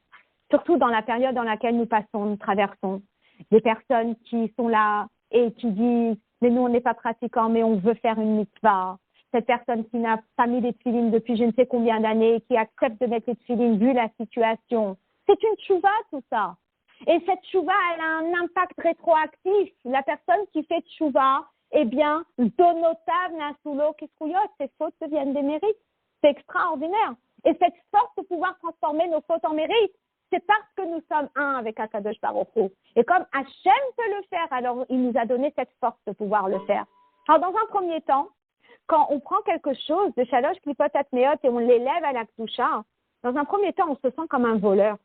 surtout dans la période dans laquelle nous passons, nous traversons. Des personnes qui sont là et qui disent « mais nous on n'est pas pratiquants, mais on veut faire une mitzvah ». Cette personne qui n'a pas mis les tefilines depuis je ne sais combien d'années, qui accepte de mettre les tefilines vu la situation. C'est une tchouva tout ça. Et cette tchouva, elle a un impact rétroactif. La personne qui fait tchouva, eh bien, donotav nasulo kisruyot, ses fautes deviennent des mérites. C'est extraordinaire. Et cette force de pouvoir transformer nos fautes en mérites, c'est parce que nous sommes un avec Akadosh Baruch Hu. Et comme Hachem peut le faire, alors il nous a donné cette force de pouvoir le faire. Alors, dans un premier temps, quand on prend quelque chose de Shalosh Klipot Atmeot et on l'élève à la Kdusha, dans un premier temps, on se sent comme un voleur.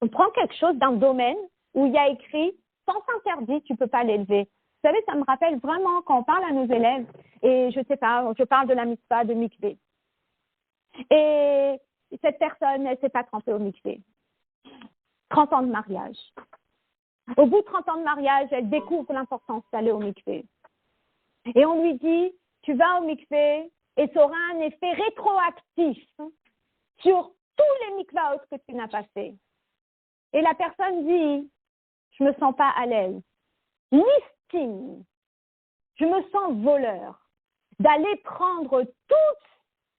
On prend quelque chose d'un domaine où il y a écrit « sans interdit, tu ne peux pas l'élever ». Vous savez, ça me rappelle vraiment quand on parle à nos élèves, et je ne sais pas, je parle de la mitzvah de mikvé. Et cette personne, elle ne s'est pas trempée au mikvé. 30 ans de mariage. Au bout de 30 ans de mariage, elle découvre l'importance d'aller au mikvé. Et on lui dit, tu vas au mikvé et ça aura un effet rétroactif sur tous les mikvaot que tu n'as pas fait. Et la personne dit, je ne me sens pas à l'aise. Listing, je me sens voleur d'aller prendre tous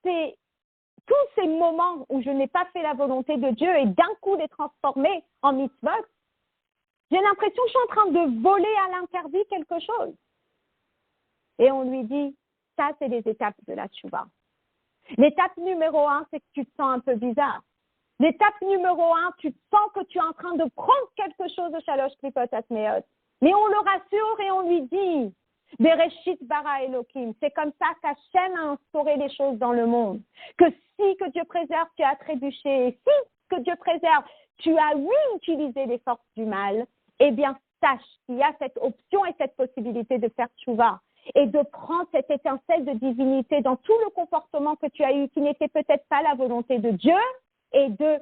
ces moments où je n'ai pas fait la volonté de Dieu et d'un coup les transformer en mitzvot. J'ai l'impression que je suis en train de voler à l'interdit quelque chose. Et on lui dit, ça c'est les étapes de la tchouva. L'étape numéro 1, c'est que tu te sens un peu bizarre. L'étape numéro 1, tu sens que tu es en train de prendre quelque chose de Shalosh Klipot Atmeot. Mais on le rassure et on lui dit, Bereshit bara Elohim. C'est comme ça qu'Hachem a instauré les choses dans le monde. Que si, que Dieu préserve, tu as trébuché. Et si, que Dieu préserve, tu as oui utilisé les forces du mal, eh bien, sache qu'il y a cette option et cette possibilité de faire tchouva et de prendre cette étincelle de divinité dans tout le comportement que tu as eu qui n'était peut-être pas la volonté de Dieu et de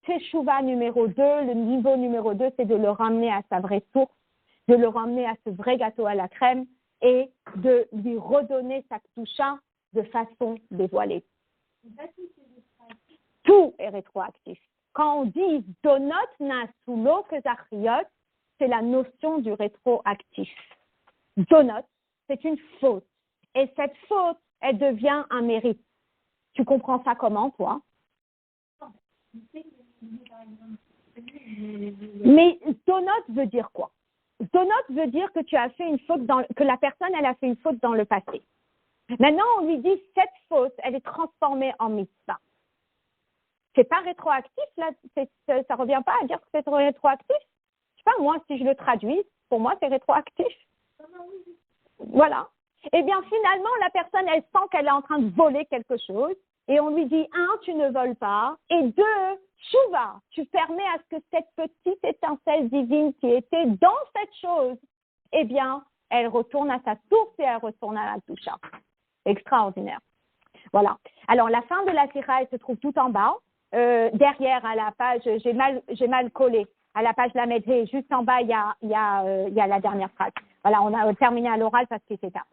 tchouva numéro 2, le niveau numéro 2, c'est de le ramener à sa vraie source, de le ramener à ce vrai gâteau à la crème et de lui redonner sa kdusha de façon dévoilée. Tout est rétroactif. Quand on dit « donot nasulo kezachriot », c'est la notion du rétroactif. Donot, c'est une faute. Et cette faute, elle devient un mérite. Tu comprends ça comment, toi? Mais donot veut dire quoi? Donot veut dire que tu as fait une faute que la personne, elle a fait une faute dans le passé. Maintenant, on lui dit, cette faute, elle est transformée en mitzvah. C'est pas rétroactif, là, ça revient pas à dire que c'est rétroactif. Je sais pas, moi, si je le traduis, pour moi, c'est rétroactif. Voilà. Eh bien, finalement, la personne, elle sent qu'elle est en train de voler quelque chose. Et on lui dit, 1, tu ne voles pas. Et 2, tchouva, tu permets à ce que cette petite étincelle divine qui était dans cette chose, eh bien, elle retourne à sa source et elle retourne à la toucha. Extraordinaire. Voilà. Alors, la fin de la sira, elle se trouve tout en bas. Derrière, à la page, j'ai mal collé. À la page Lamed, juste en bas, il y a la dernière phrase. Voilà, on a terminé à l'oral parce que c'est tard.